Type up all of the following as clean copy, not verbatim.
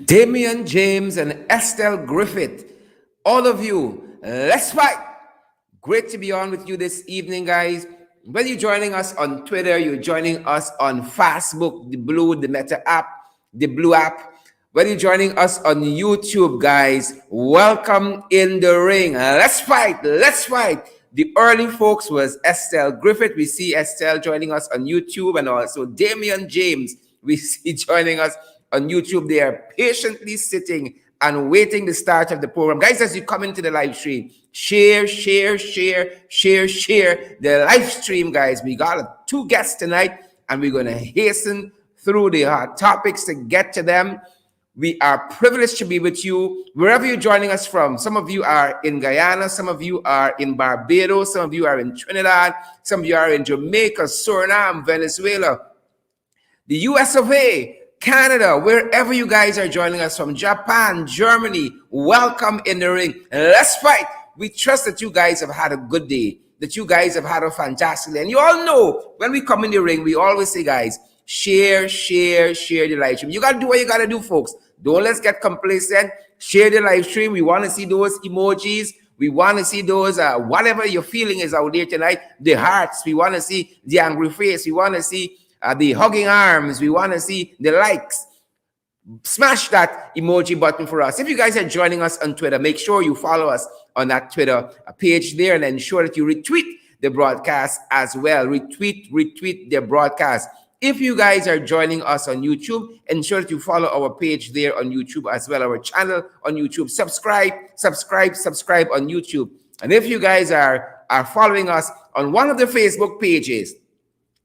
Damian James and Estelle Griffith, all of you, let's fight. Great to be on with you this evening, guys. Whether you're joining us on Twitter, you're joining us on Facebook, the Meta app, the Blue app. Whether you're joining us on YouTube, guys, welcome in the ring. Let's fight. Let's fight. The early folks was Estelle Griffith. We see Estelle joining us on YouTube, and also Damian James. We see joining us on YouTube. They are patiently sitting and waiting the start of the program. Guys, as you come into the live stream, share the live stream, guys. We got two guests tonight, and we're going to hasten through the hot topics to get to them. We are privileged to be with you wherever you're joining us from. Some of you are in Guyana, some of you are in Barbados, some of you are in Trinidad, some of you are in Jamaica, Suriname, Venezuela, the US of A, Canada, wherever you guys are joining us from, Japan, Germany, welcome in the ring. Let's fight. We trust that you guys have had a good day, that you guys have had a fantastic day. And you all know when we come in the ring, we always say, guys, share the live stream. You got to do what you got to do, folks. Don't let's get complacent. Share the live stream. We want to see those emojis. We want to see those, whatever your feeling is out there tonight, the hearts. We want to see the angry face. We want to see the hugging arms. We want to see the likes. Smash that emoji button for us. If you guys are joining us on Twitter, make sure you follow us on that Twitter page there, and ensure that you retweet the broadcast as well. Retweet the broadcast. If you guys are joining us on YouTube, ensure that you follow our page there on YouTube as well, our channel on YouTube. Subscribe on YouTube. And if you guys are following us on one of the Facebook pages,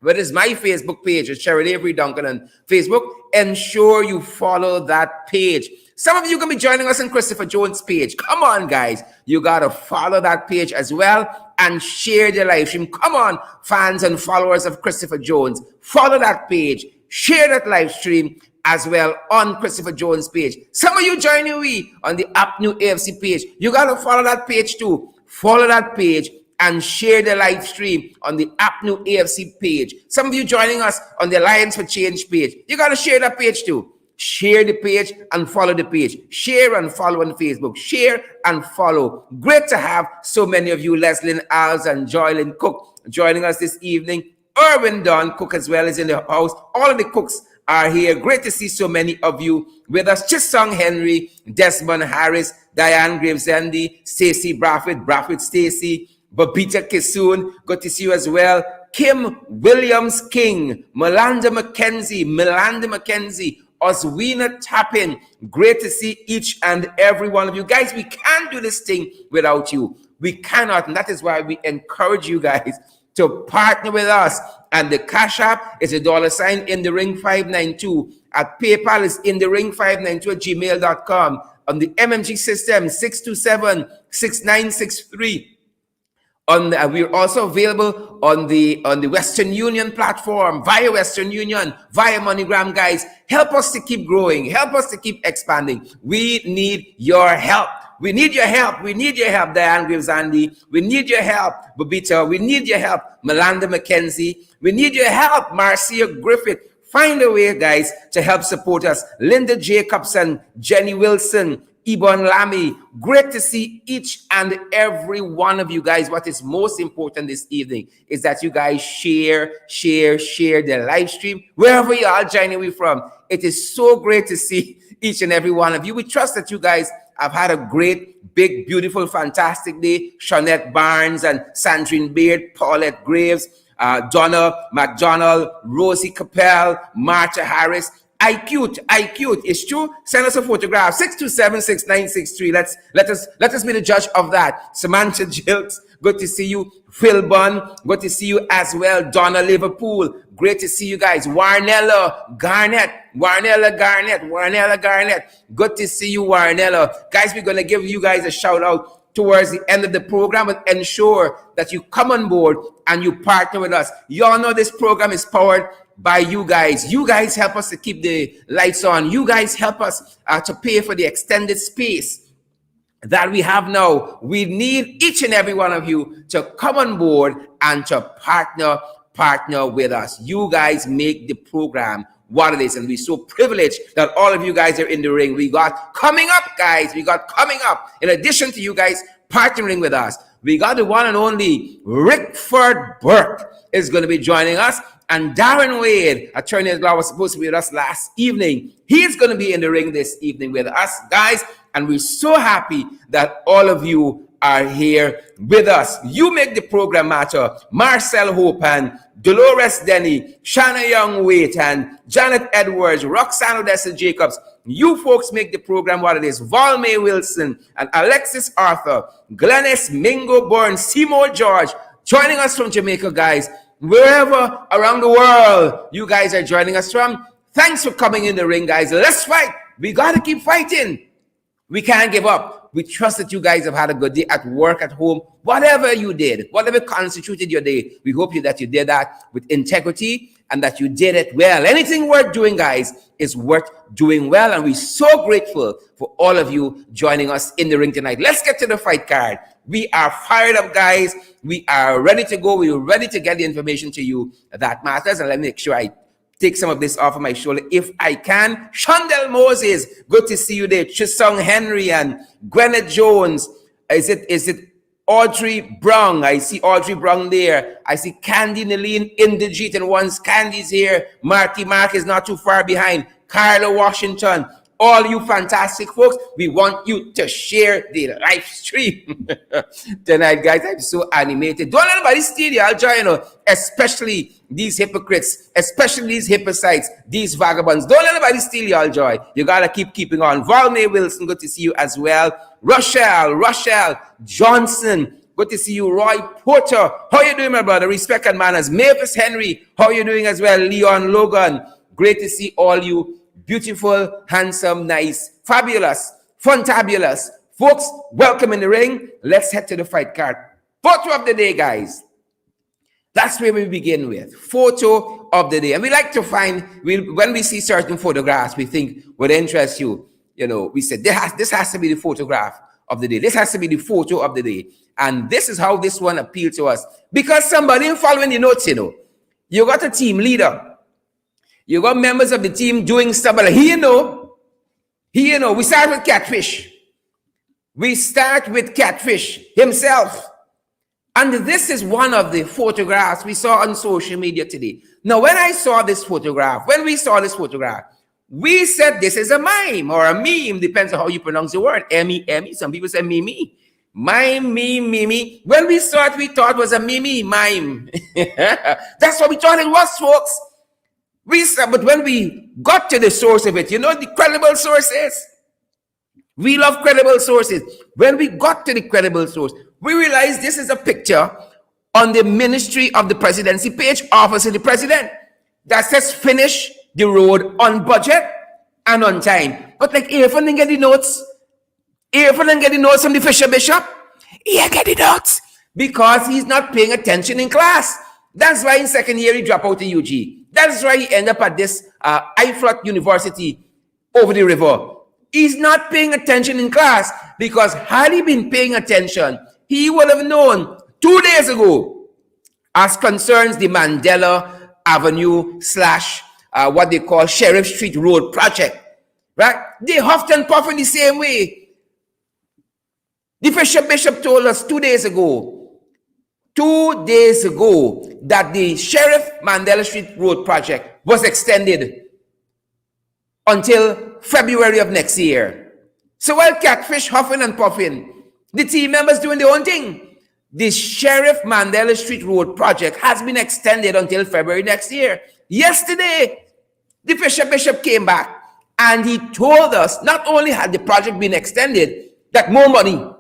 whether it's my Facebook page or Cheryl Avery Duncan on Facebook, ensure you follow that page. Some of you can be joining us on Christopher Jones' page. Come on, guys. You got to follow that page as well and share the live stream. Come on, fans and followers of Christopher Jones. Follow that page. Share that live stream as well on Christopher Jones' page. Some of you joining me on the App New AFC page. You got to follow that page too. Follow that page and share the live stream on the App New AFC page. Some of you joining us on the Alliance for Change page. You got to share that page too. Share the page and follow the page. Share and follow on Facebook. Share and follow. Great to have so many of you, Leslyn Alves and Joylyn Cook, joining us this evening. Irwin Don Cook as well is in the house. All of the cooks are here. Great to see so many of you with us. Chisong Henry, Desmond Harris, Diane Gravesend, Stacey Brafford Stacey, Babita Kisoon. Good to see you as well. Kim Williams King, Melanda McKenzie, Oswina Tappin. Great to see each and every one of you. Guys, we can't do this thing without you. We cannot, and that is why we encourage you guys to partner with us. And the Cash App is $, in the ring 592. At PayPal is in the ring 592 at gmail.com. On the MMG system, 627-6963. We're also available on the Western Union platform, via Western Union, via MoneyGram. Guys, help us to keep growing. Help us to keep expanding. We need your help. We need your help. We need your help, Diane Gravesand. We need your help, Babita. We need your help, Melanda McKenzie. We need your help, Marcia Griffith. Find a way, guys, to help support us. Linda Jacobson, Jenny Wilson, Ibon Lamy. Great to see each and every one of you guys. What is most important this evening is that you guys share the live stream wherever you are joining me from. It is so great to see each and every one of you. We trust that you guys have had a great, big, beautiful, fantastic day. Shawnette Barnes and Sandrine Beard, Paulette Graves, Donna McDonald, Rosie Capel, Martha Harris. IQ, it's true. Send us a photograph. 627-6963. Let us be the judge of that. Samantha Jilks, good to see you. Phil Bunn, good to see you as well. Donna Liverpool, great to see you guys. Warnella Garnett, good to see you, Warnella. Guys, we're gonna give you guys a shout out towards the end of the program, and ensure that you come on board and you partner with us. You all know this program is powered by you guys. You guys help us to keep the lights on. You guys help us to pay for the extended space that we have now. We need each and every one of you to come on board and to partner with us. You guys make the program what it is. And we're so privileged that all of you guys are in the ring. We got coming up, guys. We got coming up. In addition to you guys partnering with us, we got the one and only Rickford Burke is going to be joining us. And Darren Wade, attorney at law, was supposed to be with us last evening. He's going to be in the ring this evening with us, guys. And we're so happy that all of you are here with us. You make the program matter. Marcel Hopan, Dolores Denny, Shanna Young-Waite, and Janet Edwards, Roxanne Odessa Jacobs. You folks make the program what it is. Valmay Wilson and Alexis Arthur, Glennis Mingo Bourne, Seymour George, joining us from Jamaica, guys. Wherever around the world you guys are joining us from, thanks for coming in the ring, guys. Let's fight. We got to keep fighting. We can't give up. We trust that you guys have had a good day at work, at home, whatever you did, whatever constituted your day. We hope that you did that with integrity and that you did it well. Anything worth doing, guys, is worth doing well. And we're so grateful for all of you joining us in the ring tonight. Let's get to the fight card. We are fired up, guys. We are ready to go. We are ready to get the information to you that matters. And let me make sure I take some of this off of my shoulder if I can. Shondell Moses, good to see you there. Chisung Henry and Gwyneth Jones. Is it Audrey Brown? I see Audrey Brown there. I see Candy Naleen Indigit, and once Candy's here, Marty Mark is not too far behind. Carla Washington. All you fantastic folks, we want you to share the live stream tonight, guys. I'm so animated. Don't let anybody steal your joy, especially these hypocrites, especially these hypocrites, these vagabonds. Don't let anybody steal your joy. You gotta keeping on. Valmay Wilson, good to see you as well. Rochelle Johnson, good to see you. Roy Porter, how you doing, my brother? Respect and manners. Mavis Henry, how you doing as well? Leon Logan, great to see all you. Beautiful, handsome, nice, fabulous, fantabulous folks. Welcome in the ring. Let's head to the fight card. Photo of the day, guys. That's where we begin with. Photo of the day. And we like to find, when we see certain photographs, we think would interest you. We said, this has to be the photograph of the day. This has to be the photo of the day. And this is how this one appealed to us. Because somebody following the notes, you got a team leader. You got members of the team doing stuff, but we start with Catfish. We start with Catfish himself. And this is one of the photographs we saw on social media today. Now, when we saw this photograph, we said this is a mime or a meme, depends on how you pronounce the word. M-E-M-E, some people say meme. Mime, meme. When we saw it, we thought it was a mime. That's what we thought it was, folks. But when we got to the source of it, the credible sources. We love credible sources. When we got to the credible source, we realized this is a picture on the Ministry of the Presidency page, Office of the President, that says finish the road on budget and on time. But like, Irfan didn't get the notes. Irfan didn't get the notes from the Fisher Bishop. He didn't get the notes because he's not paying attention in class. That's why in second year he dropped out of UG. That's why he ended up at this IFLOT University over the river. He's not paying attention in class because had he been paying attention, he would have known 2 days ago as concerns the Mandela Avenue / what they call Sheriff Street Road project, right? They huffed and puffed in the same way. The Fisher Bishop told us 2 days ago, that the Sheriff Mandela Street Road project was extended until February of next year. So while Catfish huffing and puffing, the team members doing their own thing. The Sheriff Mandela Street Road project has been extended until February next year. Yesterday, the Fisher Bishop came back and he told us not only had the project been extended, that more money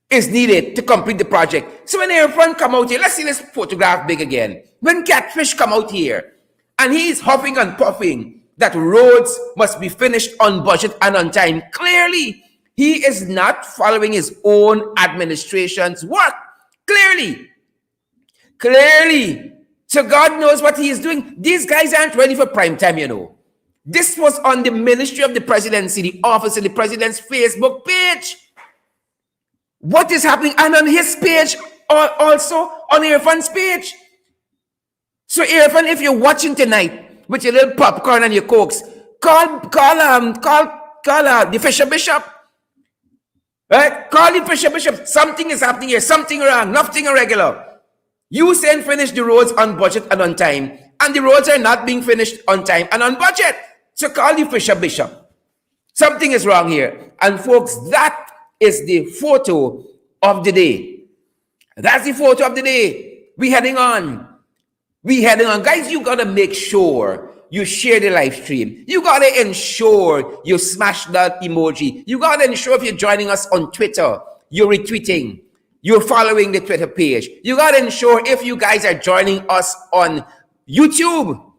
is needed to complete the project. So when Irfan come out here, let's see this photograph big again. When Catfish come out here and he's huffing and puffing that roads must be finished on budget and on time, clearly he is not following his own administration's work. Clearly. So God knows what he is doing. These guys aren't ready for prime time, This was on the Ministry of the Presidency, the Office of the President's Facebook page. What is happening? And on his page, also on Irfan's page. So Irfan, if you're watching tonight, with your little popcorn and your cokes. Call the Fisher Bishop. Right? Call the Fisher Bishop. Something is happening here. Something wrong. Nothing irregular. You saying finish the roads on budget and on time, and the roads are not being finished on time and on budget. So call the Fisher Bishop. Something is wrong here. And folks, that is the photo of the day. That's the photo of the day. We heading on. Guys, you got to make sure you share the live stream. You got to ensure you smash that emoji. You got to ensure if you're joining us on Twitter, you're retweeting, you're following the Twitter page. You got to ensure if you guys are joining us on YouTube,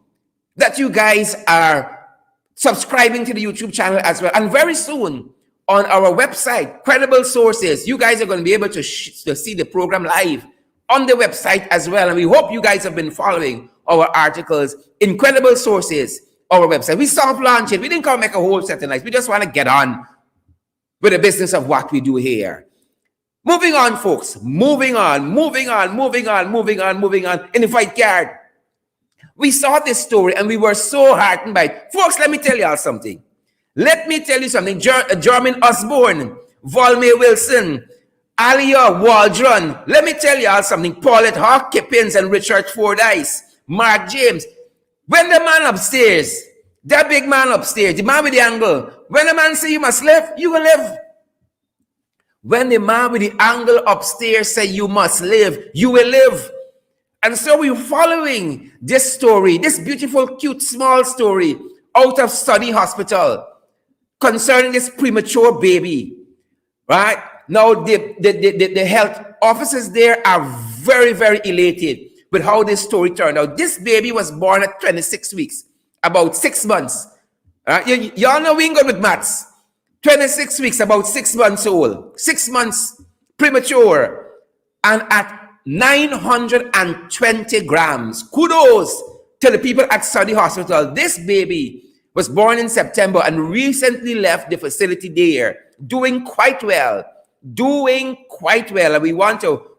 that you guys are subscribing to the YouTube channel as well. And very soon on our website, Credible Sources, you guys are going to be able to see the program live on the website as well. And we hope you guys have been following our articles in Credible Sources, our website. We soft launch it. We didn't come make a whole set of nights. We just want to get on with the business of what we do here. Moving on, folks. Moving on in the fight card. We saw this story and we were so heartened by it. Folks, let me tell y'all something. Jermaine Osborne, Volmay Wilson, Alia Waldron. Let me tell y'all something. Paulette Hawk, Kippins, and Richard Fordyce, Mark James. When the man upstairs, that big man upstairs, the man with the angle, when the man say you must live, you will live. When the man with the angle upstairs say you must live, you will live. And so we're following this story, this beautiful, cute, small story out of Study Hospital concerning this premature baby, right? Now, the health officers there are very, very elated with how this story turned out. This baby was born at 26 weeks, about 6 months. Y'all know we ain't good with maths. 26 weeks, about 6 months old. 6 months premature. And at 920 grams. Kudos to the people at Study Hospital. This baby was born in September and recently left the facility there, doing quite well. And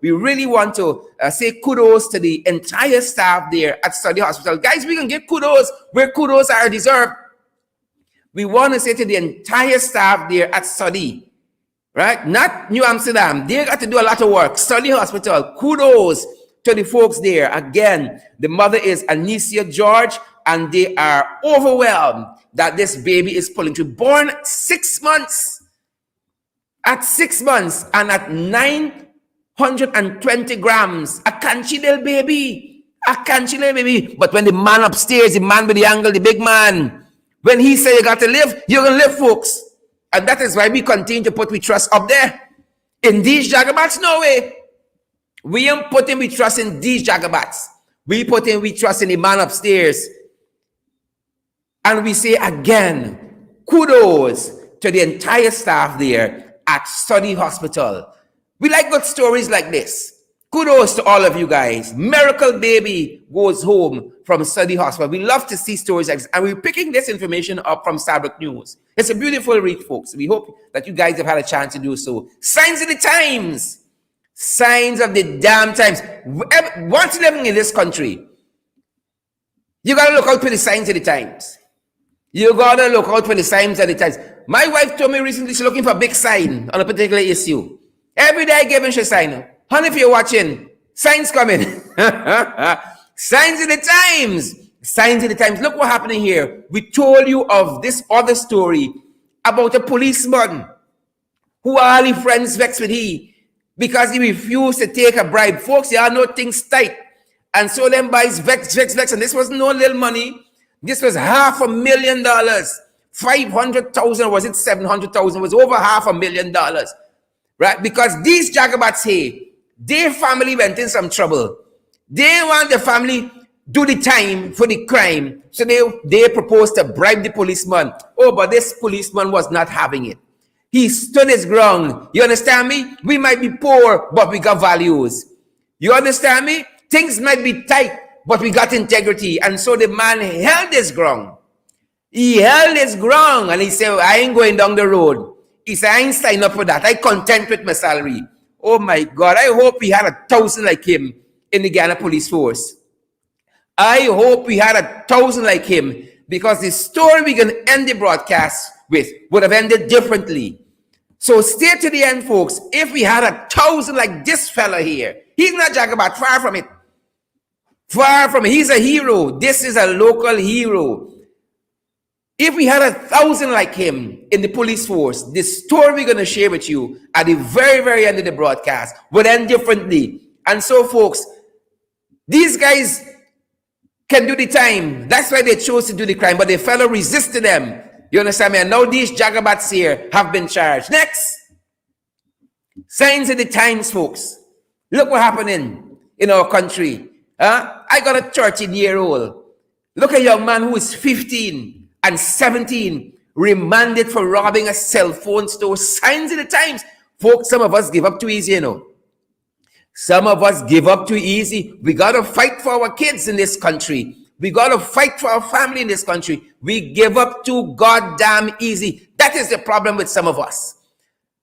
we really want to say kudos to the entire staff there at Study Hospital. Guys, we can give kudos where kudos are deserved. We want to say to the entire staff there at Study, right? Not New Amsterdam. They got to do a lot of work. Study Hospital, kudos to the folks there. Again, the mother is Anicia George, and they are overwhelmed that this baby is pulling through. Born 6 months. At 6 months and at 920 grams, a country little baby. But when the man upstairs, the man with the angle, the big man, when he say you got to live, you're going to live, folks. And that is why we continue to put we trust up there. In these jagabats, no way. We ain't putting we trust in these jagabats. We put in we trust in the man upstairs. And we say again, kudos to the entire staff there at Study Hospital. We like good stories like this. Kudos to all of you guys. Miracle baby goes home from Study Hospital. We love to see stories like this. And we're picking this information up from Starbuck News. It's a beautiful read, folks. We hope that you guys have had a chance to do so. Signs of the times. Signs of the damn times. Once living in this country, you got to look out for the signs of the times. You got to look out for the signs of the times. My wife told me recently she's looking for a big sign on a particular issue. Every day I give her a sign. Honey, if you're watching, signs coming. Signs of the times. Signs of the times. Look what happening here. We told you of this other story about a policeman who all his friends vexed with he because he refused to take a bribe. Folks, y'all know things tight. And so them boys vex. And this was no little money. This was $500,000. 500,000, was it 700,000? Was over $500,000, right? Because these jagabats here, their family went in some trouble. They want the family do the time for the crime, so they proposed to bribe the policeman. Oh, but this policeman was not having it. He stood his ground. You understand me? We might be poor, but we got values. You understand me? Things might be tight, but we got integrity. And so the man held his ground. He held his ground and he said, I ain't going down the road. He said, I ain't signing up for that. I content with my salary. Oh my God, I hope we had 1,000 like him in the Ghana police force. I hope we had 1,000 like him, because the story we're going to end the broadcast with would have ended differently. So stay to the end, folks. If we had 1,000 like this fella here, he's not Jagabat, far from it. Far from it. He's a hero. This is a local hero. If we had 1,000 like him in the police force, the story we're going to share with you at the very, very end of the broadcast would end differently. And so, folks, these guys can do the time. That's why they chose to do the crime, but the fellow resisted them. You understand me? And now these Jagabats here have been charged. Next. Signs of the times, folks. Look what happening in our country. I got a 13-year-old. Look at a young man who is 15 and 17, remanded for robbing a cell phone store. Signs of the times. Folks, some of us give up too easy, you know. Some of us give up too easy. We got to fight for our kids in this country. We got to fight for our family in this country. We give up too goddamn easy. That is the problem with some of us.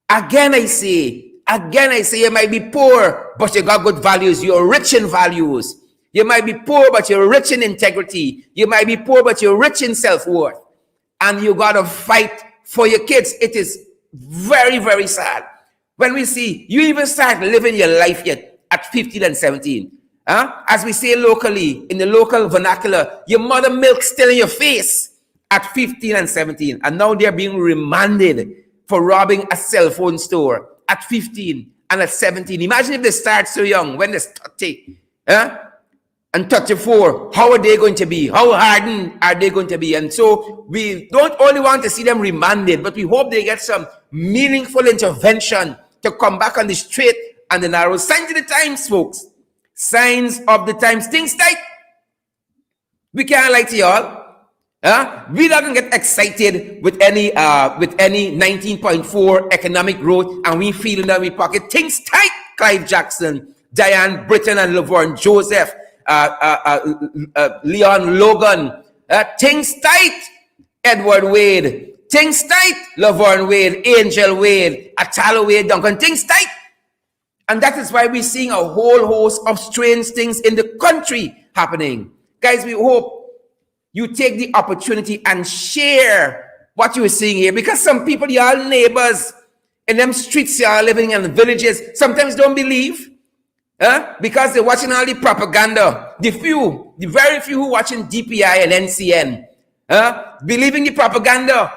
Again, I say, you might be poor, but you got good values. You're rich in values. You might be poor, but you're rich in integrity. You might be poor, but you're rich in self-worth. And you got to fight for your kids. It is very, very sad when we see you even start living your life yet at 15 and 17. As we say locally, in the local vernacular, your mother milk still in your face at 15 and 17. And now they're being remanded for robbing a cell phone store at 15 and at 17. Imagine if they start so young, when they're 30 and 34. How are they going to be? How hardened are they going to be? And so we don't only want to see them remanded, but we hope they get some meaningful intervention to come back on the straight and the narrow. Signs of the times, folks. Signs of the times. Things tight. We can't lie to y'all. We not gonna get excited with any 19.4 economic growth, and we feel in our pocket. Things tight. Clive Jackson, Diane Britton, and Laverne Joseph, Leon Logan. Things tight. Edward Wade. Things tight. Laverne Wade, Angel Wade, Atala Wade, Duncan. Things tight. And that is why we're seeing a whole host of strange things in the country happening. Guys, we hope you take the opportunity and share what you're seeing here, because some people, y'all neighbors in them streets, y'all living in the villages, sometimes don't believe, because they're watching all the propaganda. The very few who watching DPI and NCN, believing the propaganda.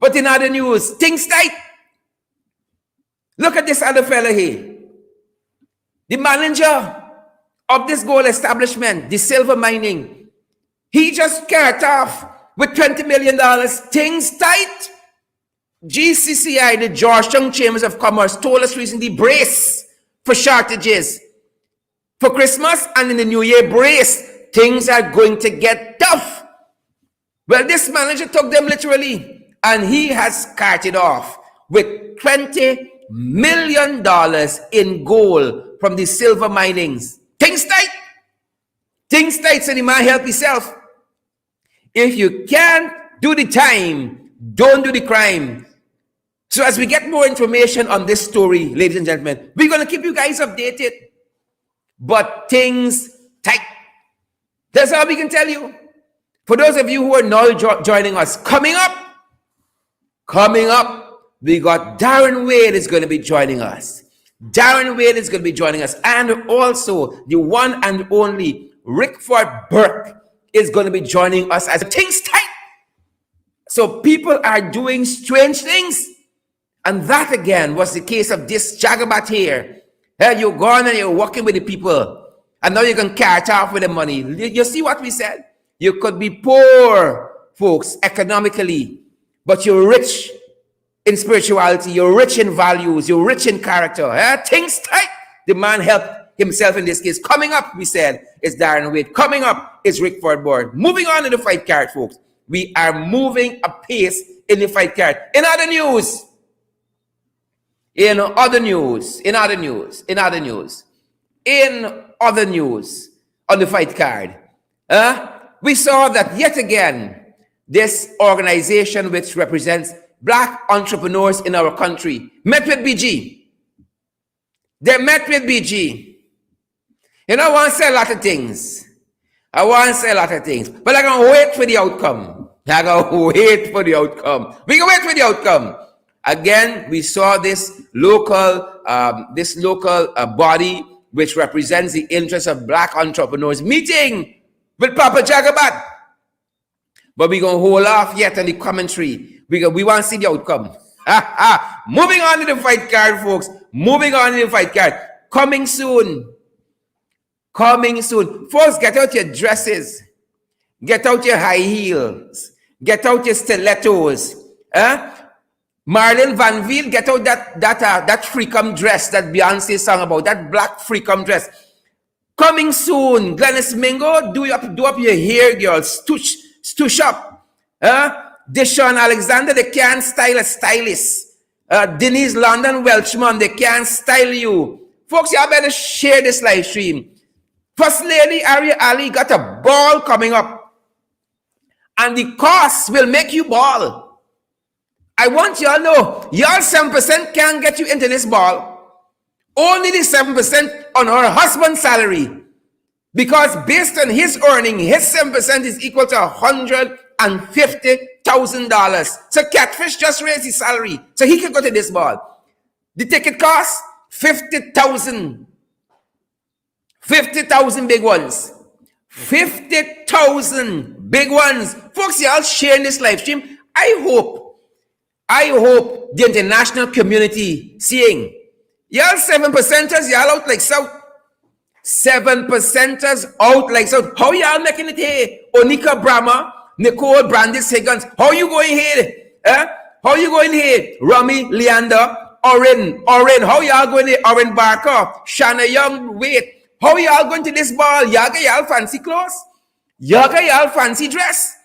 But in other news, things tight. Look at this other fella here. The manager of this gold establishment, the silver mining, he just cut off with $20 million. Things tight. GCCI, the Georgetown Chambers of Commerce, told us recently, brace for shortages. For Christmas and in the New Year, brace. Things are going to get tough. Well, this manager took them literally, and he has carted off with $20 million in gold from the silver minings. Things tight. Things tight, so the man help himself. If you can't do the time, don't do the crime. So as we get more information on this story, ladies and gentlemen, we're going to keep you guys updated. But things tight. That's all we can tell you. For those of you who are now joining us, coming up, we got Darren Wade is going to be joining us. Darren Wade is going to be joining us. And also the one and only Rickford Burke is going to be joining us as things tight. So people are doing strange things. And that again was the case of this Jagabat here. You're gone and you're working with the people. And now you can catch off with the money. You see what we said? You could be poor, folks, economically, but you're rich in spirituality, you're rich in values, you're rich in character. Things tight. The man helped himself in this case. Coming up, we said, is Darren Wade. Coming up is Rickford Burke. Moving on to the fight card, folks. We are moving apace in the fight card. In other news, on the fight card, we saw that yet again, this organization which represents Black entrepreneurs in our country met with BG. They met with BG. You know, I want to say a lot of things. I want to say a lot of things, but I'm going to wait for the outcome. I'm going to wait for the outcome. We can wait for the outcome. Again, we saw this local body which represents the interests of black entrepreneurs meeting with Papa Jagabat. But we're going to hold off yet on the commentary. We want to see the outcome. Moving on to the fight card, folks. Moving on to the fight card. Coming soon. Coming soon. Folks, get out your dresses. Get out your high heels. Get out your stilettos. Marlene Van Vliet, get out that freakum dress that Beyonce sang about. That black freakum dress. Coming soon. Glennis Mingo, do up your hair, girls. Stush up. Deshaun Alexander, they can't style a stylist. Denise London Welchman, they can't style you. Folks, y'all better share this live stream. First Lady Aria Ali got a ball coming up. And the cost will make you ball. I want y'all to know, y'all 7% can't get you into this ball. Only the 7% on her husband's salary. Because based on his earning, his 7% is equal to $150,000. So Catfish just raised his salary. So he can go to this ball. The ticket cost $50,000. 50,000 big ones. 50,000 big ones. Folks, y'all sharing this live stream. I hope the international community seeing. Y'all 7%ers, y'all out like South. 7%ers out like South. How y'all making it here? Onika Brahma, Nicole Brandis Higgins. How you going here? How you going here? Rami, Leander, Oren. How y'all going here? Oren Barker, Shanna Young, wait. How y'all going to this ball? Y'all got y'all fancy clothes? Y'all got y'all fancy dress?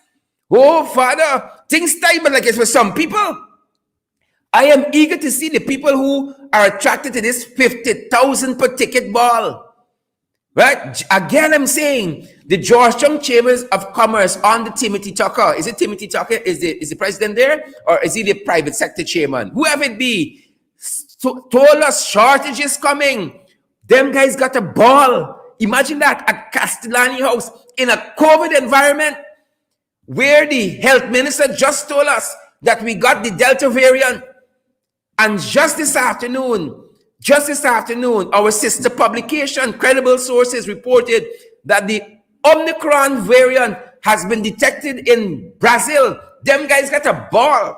Oh, Father, things tight, but like it's for some people. I am eager to see the people who are attracted to this 50,000 per ticket ball. Right? Again, I'm saying the Georgetown Chambers of Commerce on the Timothy Tucker. Is it Timothy Tucker? Is the president there? Or is he the private sector chairman? Whoever it be, told us shortage is coming. Them guys got a ball. Imagine that at Castellani House in a COVID environment where the health minister just told us that we got the Delta variant. And just this afternoon, our sister publication, Credible Sources, reported that the Omicron variant has been detected in Brazil. Them guys got a ball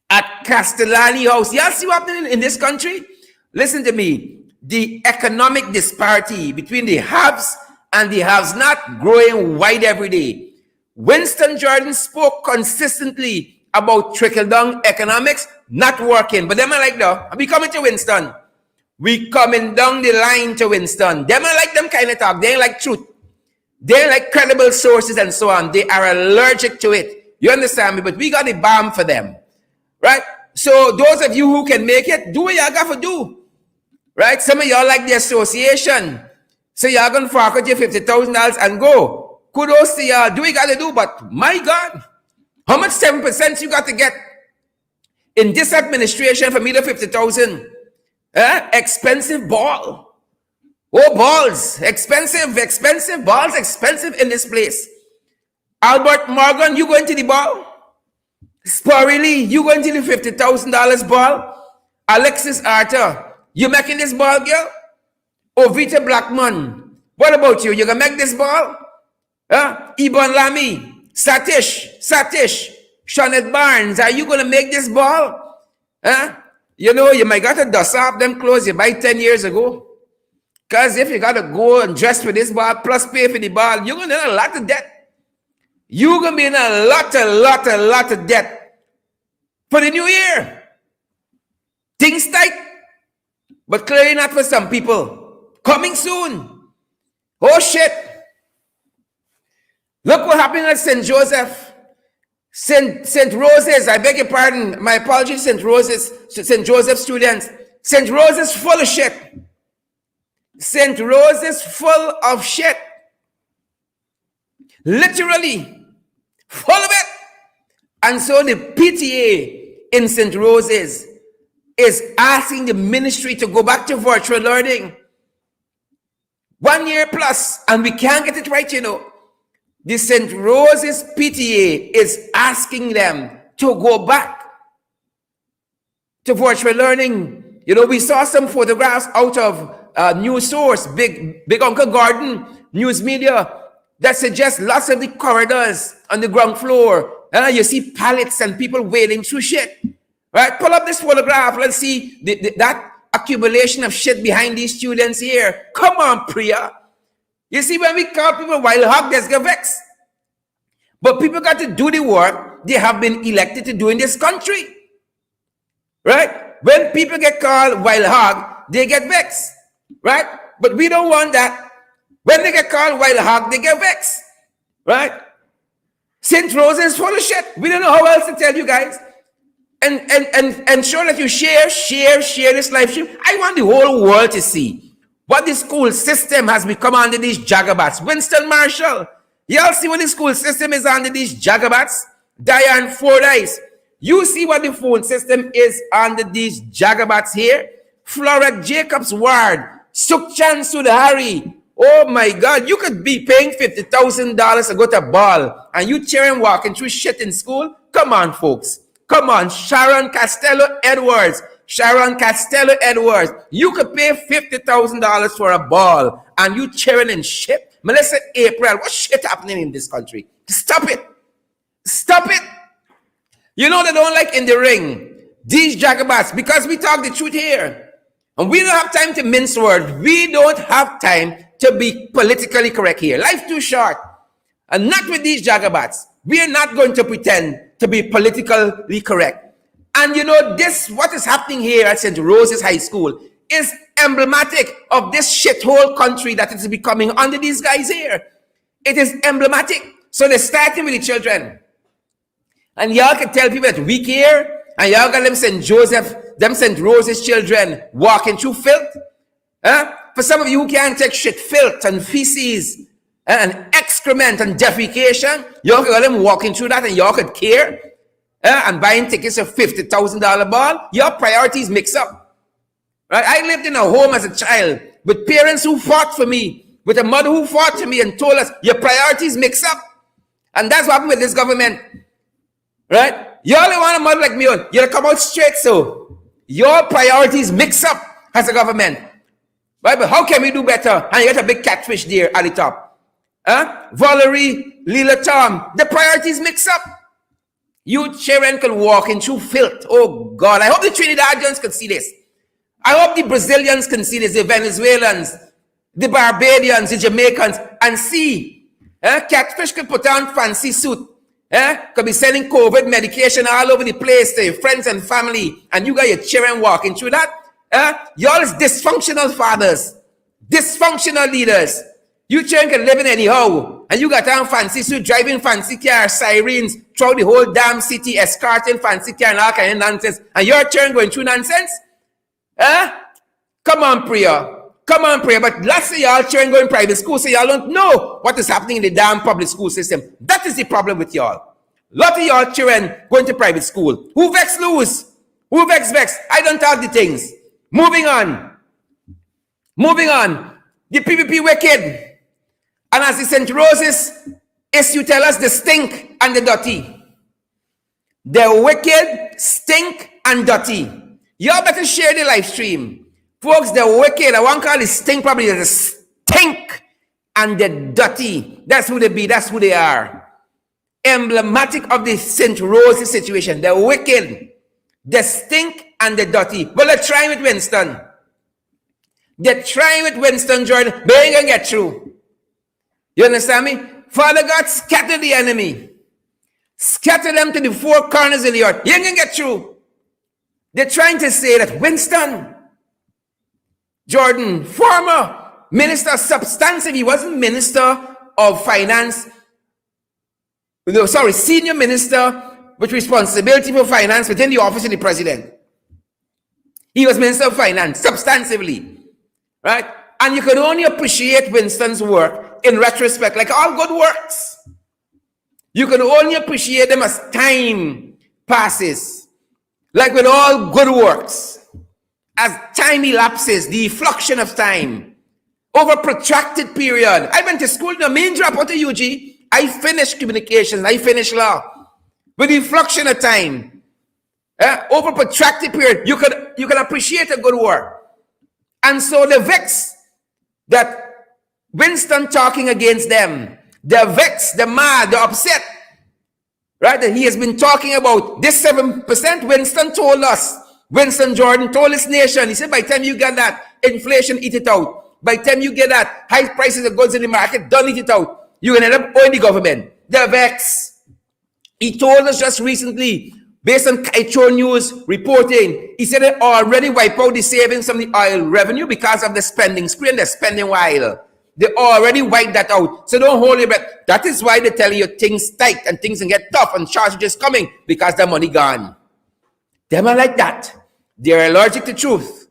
at Castellani House. Y'all see what's happening in this country? Listen to me. The economic disparity between the haves and the haves not growing wide every day. Winston Jordan spoke consistently about trickle-down economics not working. But them are like, no, we coming to Winston. We coming down the line to Winston. Them are like them kind of talk. They ain't like truth. They ain't like credible sources and so on. They are allergic to it. You understand me? But we got a balm for them. Right? So those of you who can make it, do what y'all got to do. Right? Some of y'all like the association. So y'all going to fork out your $50,000 and go. Kudos to y'all. Do what you got to do. But my God, how much 7% you got to get in this administration for me to 50,000? Expensive ball. Oh, balls. Expensive balls. Expensive in this place. Albert Morgan, you going to the ball? Sporry Lee, you going to the $50,000 ball? Alexis Arthur, you making this ball, girl? Ovita Blackman, what about you? You gonna make this ball? Ibon Lamy, Satish, Shawnette Barnes, are you gonna make this ball? You know, you might got to dust off them clothes you buy 10 years ago. Because if you got to go and dress for this ball, plus pay for the ball, you're going to be in a lot of debt. You're going to be in a lot of debt for the new year. Things tight, but clearly not for some people. Coming soon. Oh, shit. Look what happened at St. Joseph. St. Rose's, I beg your pardon. My apologies, St. Joseph students. St. Rose's full of shit. St. Rose's full of shit. Literally full of it. And so the PTA in St. Rose's is asking the ministry to go back to virtual learning. 1 year plus, and we can't get it right, you know. The St. Rose's PTA is asking them to go back to virtual learning. You know, we saw some photographs out of news source, Big Uncle Gordon, news media, that suggests lots of the corridors on the ground floor. You see pallets and people wading through shit. Right? Pull up this photograph. Let's see that accumulation of shit behind these students here. Come on, Priya. You see, when we call people wild hog, there's get vexed. But people got to do the work they have been elected to do in this country. Right? When people get called wild hog, they get vexed. Right? But we don't want that. When they get called wild hog, they get vexed. Right? St. Rose is full of shit. We don't know how else to tell you guys. And ensure that you share this live stream. I want the whole world to see what the school system has become under these jagabats. Winston Marshall, y'all see what the school system is under these jagabats? Darren Fordyce, you see what the phone system is under these jagabats here? Florette Jacobs Ward, Sukhchan Sudhari. Oh my God, you could be paying $50,000 to go to ball and you cheering walking through shit in school? Come on, folks. Come on, Sharon Costello Edwards. You could pay $50,000 for a ball and you cheering in shit. Melissa April, what shit happening in this country? Stop it. Stop it. You know they don't like in the ring these jagabats because we talk the truth here. And we don't have time to mince words. We don't have time to be politically correct here. Life's too short. And not with these jagabats. We are not going to pretend to be politically correct. And you know, this, what is happening here at St. Rose's High School is emblematic of this shithole country that is becoming under these guys here. It is emblematic. So they're starting with the children. And y'all can tell people that we care, and y'all got them St. Rose's children walking through filth. For some of you who can't take shit, filth and feces and excrement and defecation, y'all could got them walking through that and y'all could care and buying tickets of $50,000 ball. Your priorities mix up. Right? I lived in a home as a child with parents who fought for me, with a mother who fought for me and told us, your priorities mix up. And that's what happened with this government. Right? You only want a mother like me on. You'll come out straight, so your priorities mix up as a government. Right? But how can we do better? And you got a big catfish there at the top. Valerie, Lila Tom, the priorities mix up. You children can walk in through filth. Oh God, I hope the Trinidadians can see this. I hope the Brazilians can see this, the Venezuelans, the Barbadians, the Jamaicans, and see. Catfish can put on fancy suit. Could be selling COVID medication all over the place to your friends and family, and you got your children walking through that. Y'all is dysfunctional fathers, dysfunctional leaders. You children can live in anyhow, and you got on fancy suit, driving fancy cars, sirens throughout the whole damn city, escorting fancy car and all kind of nonsense, and your children going through nonsense? Come on, Priya. Come on, Priya. But lots of y'all children going private school, so y'all don't know what is happening in the damn public school system. That is the problem with y'all. A lot of y'all children going to private school. Who vex lose? Who vex? I don't talk the things. Moving on. The PPP wicked. And as the St. Rose's issue tell us, the stink and the dirty. The wicked, stink, and dirty. Y'all better share the live stream. Folks, the wicked, I won't call it stink, probably the stink and the dirty. That's who they be, that's who they are. Emblematic of the St. Rose's situation. The wicked, the stink, and the dirty. Well, they're trying with Winston. They're trying with Winston, Jordan, but they ain't gonna get through. You understand me? Father God, scatter the enemy. Scatter them to the four corners of the earth. You ain't gonna get through. They're trying to say that Winston, Jordan, former minister, substantive, he wasn't minister of finance. No, sorry, senior minister with responsibility for finance within the office of the president. He was minister of finance, substantively. Right? And you could only appreciate Winston's work in retrospect, like all good works. You can only appreciate them as time passes. Like with all good works. As time elapses, the fluxion of time. over protracted period. I went to school, the main drop out of UG. I finished communications, I finished law. With the fraction of time, over protracted period, you can appreciate a good work. And so the vex that Winston talking against them, the vex, the mad, the upset, right? That he has been talking about this 7%. Winston told us, Winston Jordan told his nation, he said, by the time you get that, inflation, eat it out. By the time you get that, high prices of goods in the market, don't eat it out. You're going to end up owing the government. The vex. He told us just recently, based on Kaito News reporting, he said it already wiped out the savings from the oil revenue because of the spending spree and the spending wild. They already wiped that out. So don't hold your breath. That is why they tell you things tight and things can get tough and charges coming because the money gone. Them are like that. They're allergic to truth.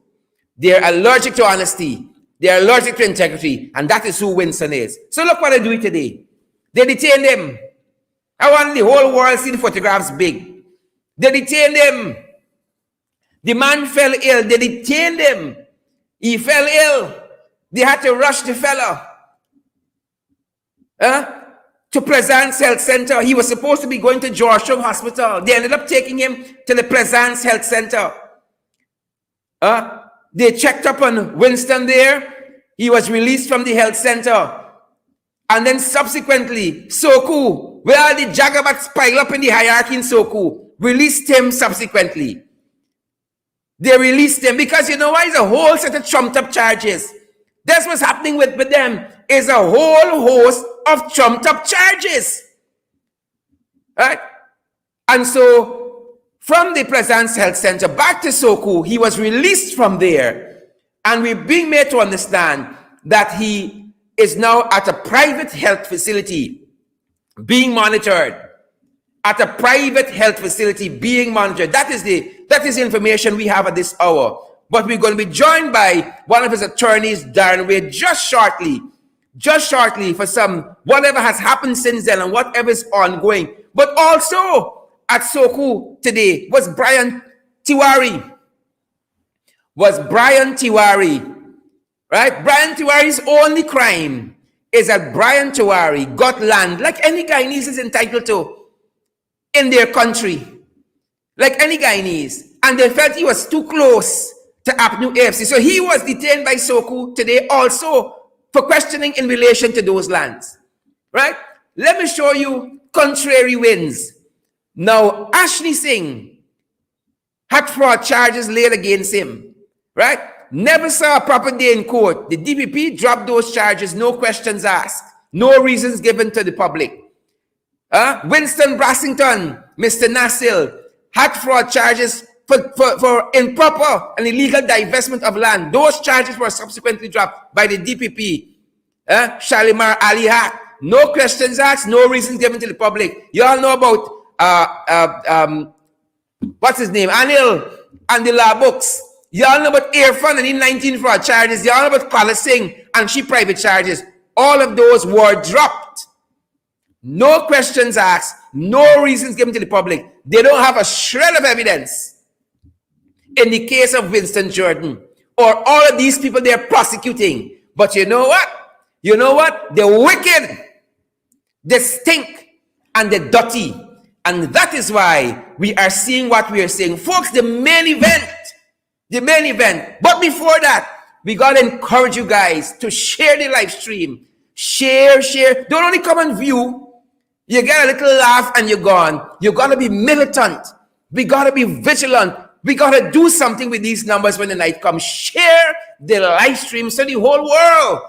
They're allergic to honesty. They're allergic to integrity. And that is who Winston is. So look what they do today. They detain him. I want the whole world to see the photographs big. They detained him. The man fell ill. They detained him. He fell ill. They had to rush the fella to Pleasance Health Center. He was supposed to be going to Georgetown Hospital. They ended up taking him to the Pleasance Health Center. They checked up on Winston there. He was released from the health center. And then subsequently, Soku, where all the jagabats pile up in the hierarchy in Soku, released him subsequently. They released him because you know why? It's a whole set of trumped up charges. That's what's happening with them. Is a whole host of trumped up charges. Right? And so, from the Pleasance Health Center back to Soku, he was released from there. And we're being made to understand that he is now at a private health facility being monitored. At a private health facility being monitored. That is the information we have at this hour. But we're going to be joined by one of his attorneys, Darren, just shortly for some whatever has happened since then and whatever is ongoing. But also at Soku today was Brian Tiwari. Right? Brian Tiwari's only crime is that Brian Tiwari got land like any Guyanese is entitled to in their country. Like any Guyanese. And they felt he was too close to Apnu AFC. So he was detained by Soku today also for questioning in relation to those lands. Right? Let me show you contrary winds. Now, Ashley Singh had fraud charges laid against him. Right? Never saw a proper day in court. The DPP dropped those charges, no questions asked. No reasons given to the public. Winston Brassington, Mr. Nasil, had fraud charges for improper and illegal divestment of land. Those charges were subsequently dropped by the DPP. Shalimar Ali Haq. No questions asked, no reasons given to the public. You all know about, what's his name? Anil and the law books. You all know about Irfan and the 19 fraud charges. You all know about Kala Singh and she private charges. All of those were dropped. No questions asked, no reasons given to the public. They don't have a shred of evidence. In the case of Winston Jordan, or all of these people they're prosecuting. But you know what? The wicked, the stink, and the dirty. And that is why we are seeing what we are seeing. Folks, the main event. But before that, we got to encourage you guys to share the live stream. Share. Don't only come and view. You get a little laugh and you're gone. You got to be militant. We got to be vigilant. We got to do something with these numbers when the night comes. Share the live stream so the whole world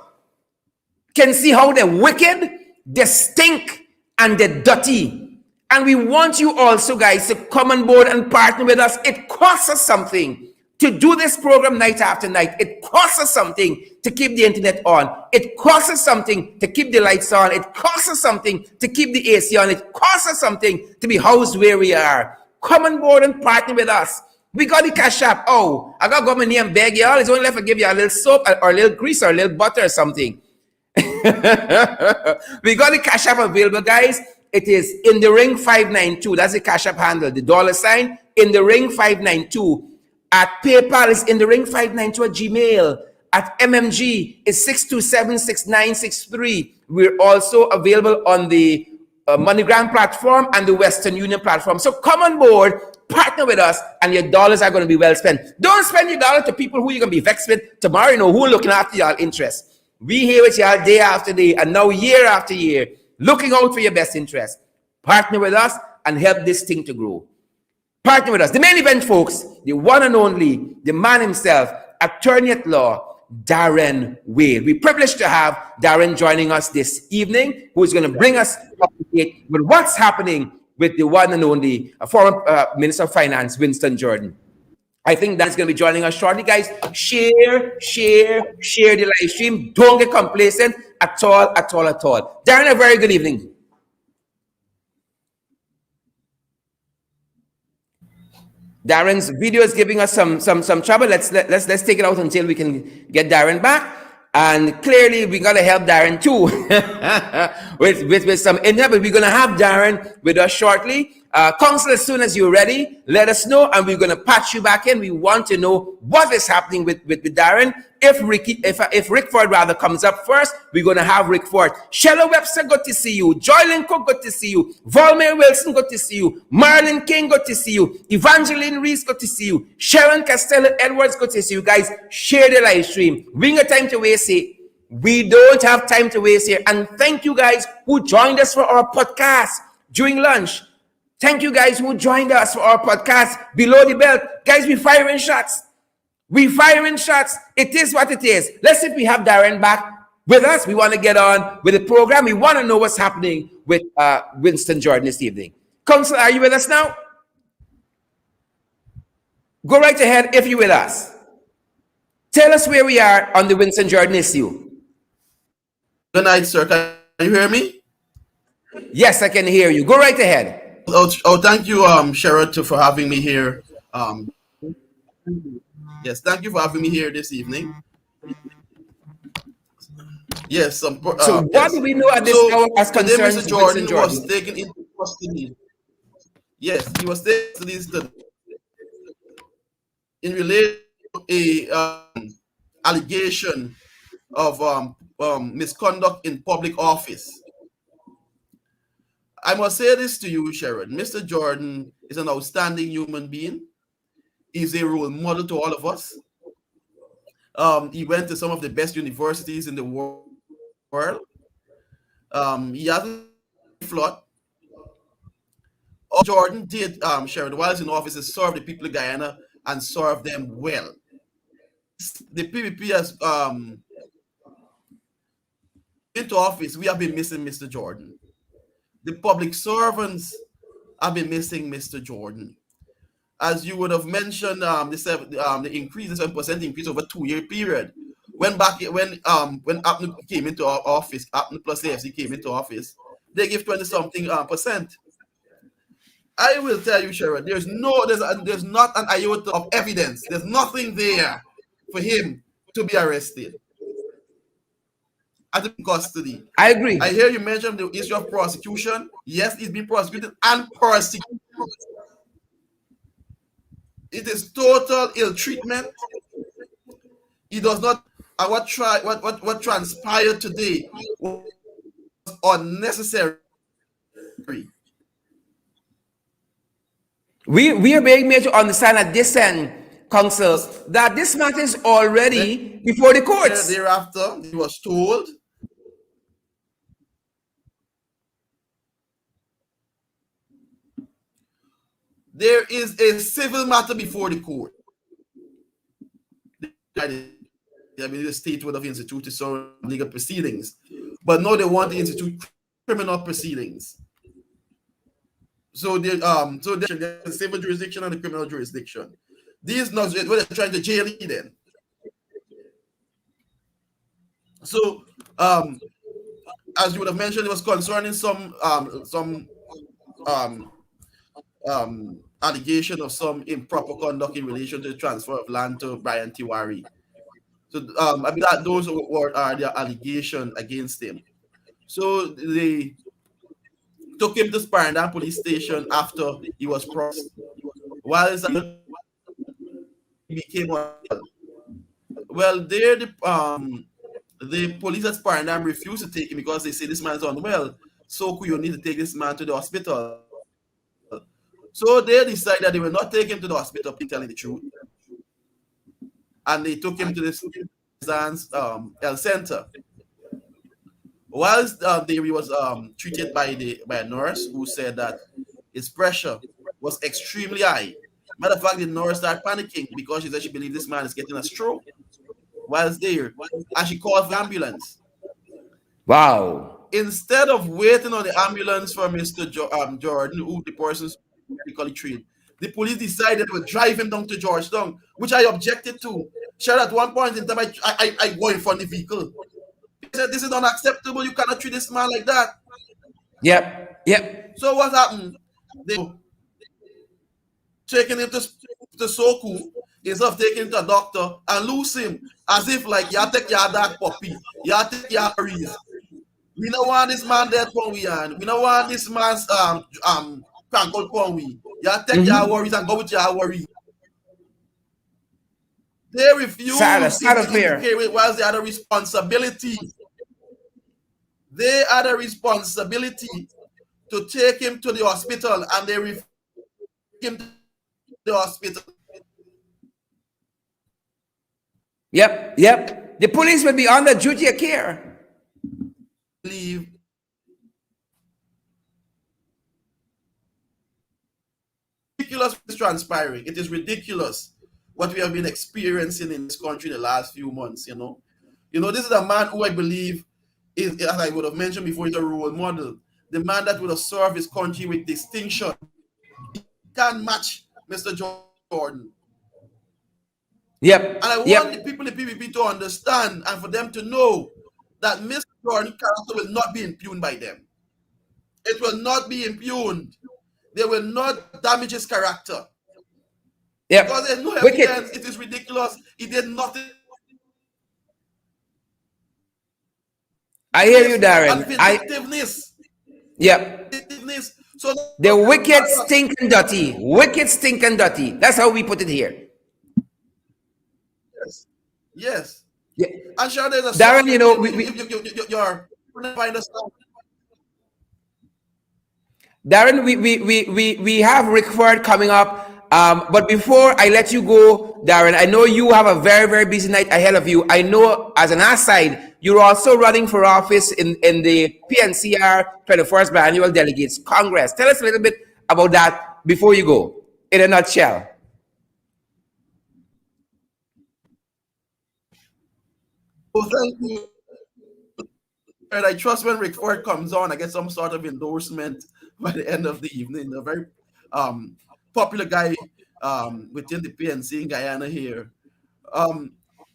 can see how the wicked, the stink, and the dirty. And we want you also, guys, to come on board and partner with us. It costs us something to do this program night after night. It costs us something to keep the internet on. It costs us something to keep the lights on. It costs us something to keep the AC on. It costs us something to be housed where we are. Come on board and partner with us. We got the cash app. Oh, I got to go my name and beg y'all. It's only left to give you a little soap or a little grease or a little butter or something. We got the cash app available, guys. It is in the ring 592. That's the cash app handle. The $ in the ring 592. At PayPal is in the ring 592 at Gmail. at MMG is 6276963. We're also available on the MoneyGram platform and the Western Union platform. So come on board, partner with us, and your dollars are going to be well spent. Don't spend your dollar to people who you're going to be vexed with tomorrow, you know, who are looking after y'all interests. We here with y'all day after day, and now year after year, looking out for your best interest. Partner with us and help this thing to grow. Partner with us. The main event, folks, the one and only, the man himself, attorney at law, Darren Wade. We're privileged to have Darren joining us this evening, who is going to bring us up to date with what's happening with the one and only former Minister of Finance, Winston Jordan. I think that's going to be joining us shortly, guys. Share the live stream. Don't get complacent at all. Darren, a very good evening. Darren's video is giving us some trouble. Let's take it out until we can get Darren back. And clearly, we gotta help Darren too with some input. But we're gonna have Darren with us shortly. Counsel, as soon as you're ready, let us know, and we're gonna patch you back in. We want to know what is happening with Darren. If Rickford rather comes up first, we're gonna have Rickford. Shella Webster, good to see you. Joylyn Cook, good to see you. Volmare Wilson, good to see you. Marlon King, good to see you. Evangeline Reese, good to see you. Sharon Costello Edwards, good to see you guys. Share the live stream. We ain't got time to waste it. We don't have time to waste here. And thank you guys who joined us for our podcast during lunch. Thank you guys who joined us for our podcast below the belt. Guys, we firing shots. It is what it is. Let's see if we have Darren back with us. We want to get on with the program. We want to know what's happening with Winston Jordan this evening. Counsel, are you with us now? Go right ahead if you're with us. Tell us where we are on the Winston Jordan issue. Good night, sir. Can you hear me? Yes, I can hear you. Go right ahead. Thank you, Sherrod, for having me here. Yes, thank you for having me here this evening. Yes. So what do we know at this hour as concerns Mr. Jordan was taken into custody. Yes, he was taken into custody in relation to a allegation of misconduct in public office. I must say this to you, Sherrod. Mr. Jordan is an outstanding human being. He's a role model to all of us. He went to some of the best universities in the world. He hasn't flawed. All Jordan did, Sherrod, while he's in office, is serve the people of Guyana and serve them well. The PPP has into office. We have been missing Mr. Jordan. The public servants have been missing Mr. Jordan. As you would have mentioned, the increase, the 7% increase over a 2-year period. When Apnu came into our office, Apnu plus AFC came into office, they give 20-something percent. I will tell you, Sherrod, there's not an iota of evidence. There's nothing there for him to be arrested. At custody. I agree. I hear you mention the issue of prosecution. Yes, he's been prosecuted and persecuted. It is total ill treatment. He does not. What transpired today was unnecessary. We are being made to understand at this end, counsel, that this matter is already before the courts. Thereafter, he was told there is a civil matter before the court. The state would have instituted some legal proceedings, but now they want to institute criminal proceedings. So there's the civil jurisdiction and the criminal jurisdiction. These not what they're trying to jail you then. So as you would have mentioned, it was concerning some allegation of some improper conduct in relation to the transfer of land to Brian Tiwari. So those are the allegations against him. So they took him to Sparendam police station after he was processed. While he became Well, there the police at Paranam refused to take him because they say this man's unwell. So you need to take this man to the hospital. So they decided they will not take him to the hospital, telling the truth. And they took him to the health center. Whilst he was treated by a nurse who said that his pressure was extremely high. Matter of fact, the nurse started panicking because she said she believed this man is getting a stroke whilst there, and she called for ambulance. Wow. Instead of waiting on the ambulance for Mr. Jordan, who the person's medically trained, the police decided to drive him down to Georgetown, which I objected to. Sure, at one point in time, I go in front of the vehicle. They said, this is unacceptable. You cannot treat this man like that. Yep. So what happened? They taking him to Soku instead of taking him to a doctor and lose him as if like you take your dog puppy, you take your worries. We don't want this man dead for we and we don't want this man's crankle for we. You take your worries and go with your worries. They refuse to indicate whilst they had a responsibility. They had a responsibility to take him to the hospital, and they refused him to the hospital. Yep. The police will be under duty of care. Leave. Ridiculous is transpiring. It is ridiculous what we have been experiencing in this country in the last few months. You know, this is a man who I believe is, as I would have mentioned before, is a role model. The man that would have served his country with distinction. He can't match Mr. Jordan. Yep. And I want the people in PPP to understand and for them to know that Mr. Jordan's character will not be impugned by them. It will not be impugned. They will not damage his character. Yep. Because there's no evidence. It is ridiculous. He did nothing. I hear you, Darren. Vindictiveness. Yep. Vindictiveness. So the wicked, stinking, dirty. Wicked, stinking, dirty. That's how we put it here. Yes. Yeah. I'm sure there's a Darren, you know, you're find a song. Darren, we have Rickford coming up. But before I let you go, Darren, I know you have a very, very busy night ahead of you. I know, as an aside, you're also running for office in the PNCR 21st Biannual Delegates Congress. Tell us a little bit about that before you go, in a nutshell. Well, thank you. And I trust when Rickford comes on, I get some sort of endorsement by the end of the evening. A very popular guy within the PNC in Guyana here.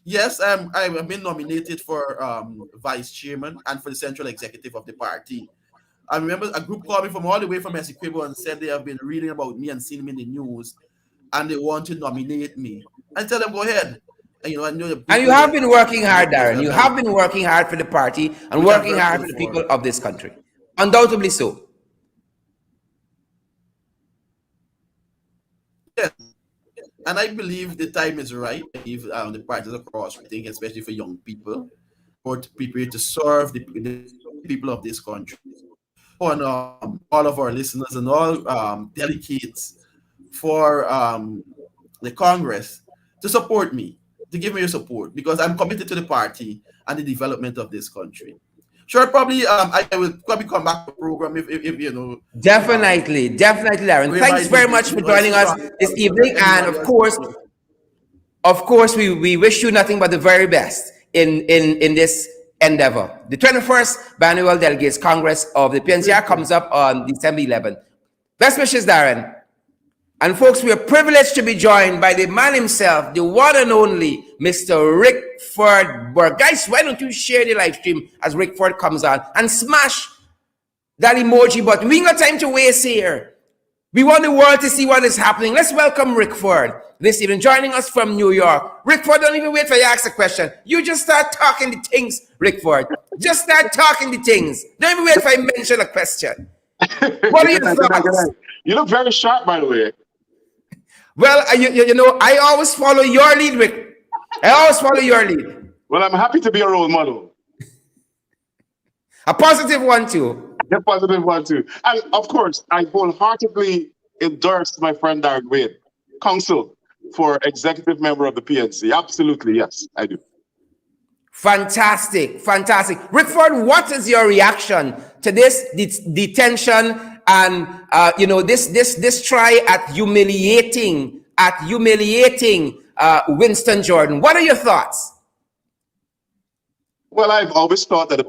Yes, I've been nominated for vice chairman and for the central executive of the party. I remember a group called me from all the way from Essequibo and said they have been reading about me and seeing me in the news, and they want to nominate me. I tell them, go ahead. And, I know and you have been working hard, Darren. You have been working hard for the party and working hard for the people of this country. Undoubtedly so. Yes. And I believe the time is right. I believe the parties across, I think, especially for young people, or to prepare to serve the people of this country. On all of our listeners and all delegates for the Congress to support me, to give me your support, because I'm committed to the party and the development of this country. Sure, probably I will probably come back to the program if you know. Definitely, Darren. Thanks very much for joining us this evening, and of course, we wish you nothing but the very best in this endeavor. The 21st Biannual Delegates Congress of the PNCR comes up on December 11th. Best wishes, Darren. And folks, we are privileged to be joined by the man himself, the one and only Mr. Rickford Burke. Guys, why don't you share the live stream as Rickford comes on and smash that emoji button. We ain't got time to waste here. We want the world to see what is happening. Let's welcome Rickford this evening, joining us from New York. Rickford, don't even wait for you to ask a question. You just start talking the things, Rickford. Just start talking the things. Don't even wait for you to mention a question. What are your thoughts? You look very sharp, by the way. Well, you know, I always follow your lead, Rick. I always follow your lead. Well, I'm happy to be a role model. A positive one too. A positive one too. And of course, I wholeheartedly endorse my friend Darren Wade, counsel for executive member of the PNC. Absolutely, yes, I do. Fantastic, fantastic. Rickford, what is your reaction to this detention and this try at humiliating Winston Jordan? What are your thoughts? Well, I've always thought that the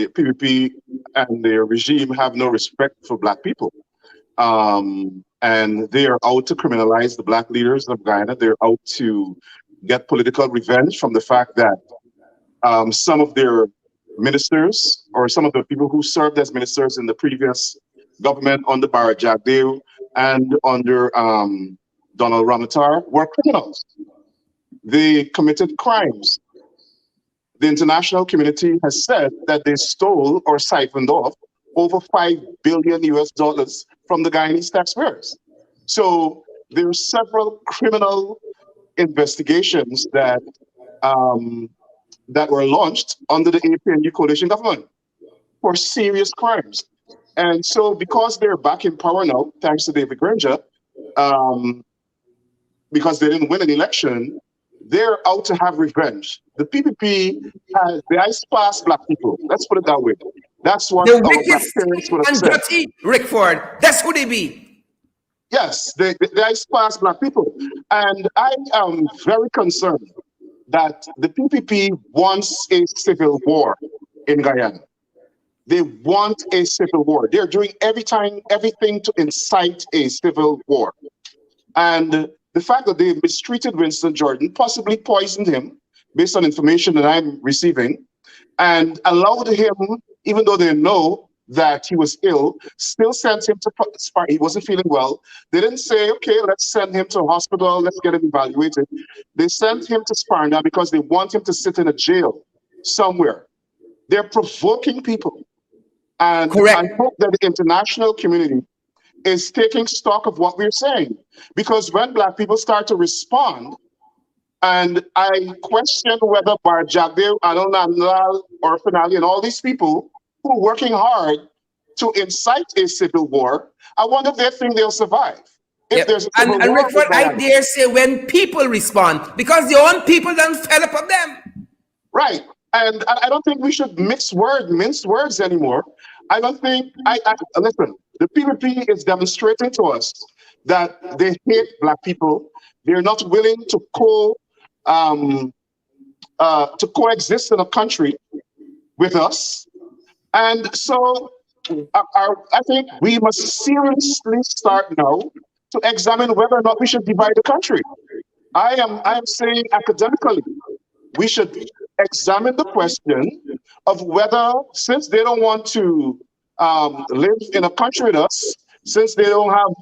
PPP and their regime have no respect for Black people. And they are out to criminalize the Black leaders of Guyana. They're out to get political revenge from the fact that some of their ministers or some of the people who served as ministers in the previous government under Barra Jagdeo and under Donald Ramatar were criminals. They committed crimes. The international community has said that they stole or siphoned off over $5 billion from the Guyanese taxpayers. So there are several criminal investigations that were launched under the APNU coalition government for serious crimes. And so because they're back in power now, thanks to David Granger, because they didn't win an election, they're out to have revenge. The PPP has the ice past Black people. Let's put it that way. That's what the our Black wicked parents would have and said. dirty Rickford. That's who they be. Yes, the ice past Black people. And I am very concerned that the PPP wants a civil war in Guyana. They want a civil war. They're doing everything to incite a civil war. And the fact that they mistreated Winston Jordan, possibly poisoned him based on information that I'm receiving, and allowed him, even though they know that he was ill, still sent him to Sparta. He wasn't feeling well. They didn't say, okay, let's send him to a hospital, let's get him evaluated. They sent him to Sparta because they want him to sit in a jail somewhere. They're provoking people. And Correct. I hope that the international community is taking stock of what we're saying. Because when Black people start to respond, and I question whether Bar Jagdeo, Anil or Finale, and all these people who are working hard to incite a civil war, I wonder if they think they'll survive. If there's a civil and war, Rickford, I dare say when people respond, because their own people don't fell upon them. Right. And I don't think we should mince words anymore. I don't think, listen, the PPP is demonstrating to us that they hate Black people. They're not willing to coexist in a country with us. And so I think we must seriously start now to examine whether or not we should divide the country. I am saying academically, we should examine the question of whether, since they don't want to live in a country with us, since they don't have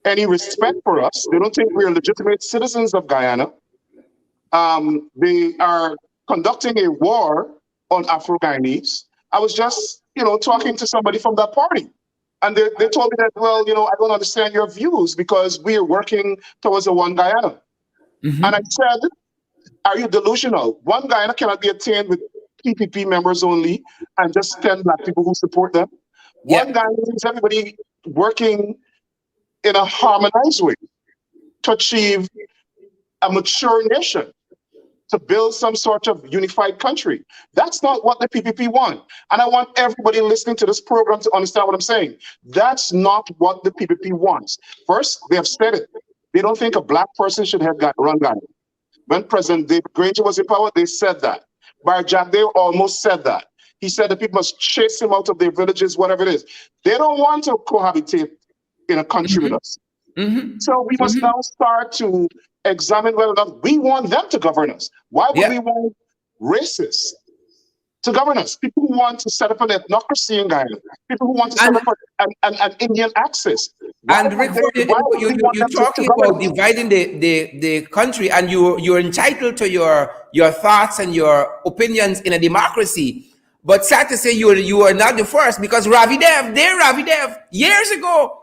any respect for us, they don't think we're legitimate citizens of Guyana, they are conducting a war on Afro-Guyanese. I was just, talking to somebody from that party, and they told me that, well, I don't understand your views because we are working towards a one Guyana. Mm-hmm. And I said, are you delusional? One Guyana cannot be attained with PPP members only and just 10 Black people who support them. Yeah. One Guyana is everybody working in a harmonized way to achieve a mature nation, to build some sort of unified country. That's not what the PPP want. And I want everybody listening to this program to understand what I'm saying. That's not what the PPP wants. First, they have said it. They don't think a Black person should run Guyana. When President David Granger was in power, they said that. Bar Jagdeo almost said that. He said that people must chase him out of their villages, whatever it is. They don't want to cohabitate in a country with us. Mm-hmm. So we must now start to examine whether or not we want them to govern us. Why would we want racists to govern us? People who want to set up an ethnocracy in Guyana. People who want to set up an Indian axis. And Rickford, you're talking about dividing the country, and you're entitled to your thoughts and your opinions in a democracy. But sad to say, you are not the first, because Ravi Dev, years ago,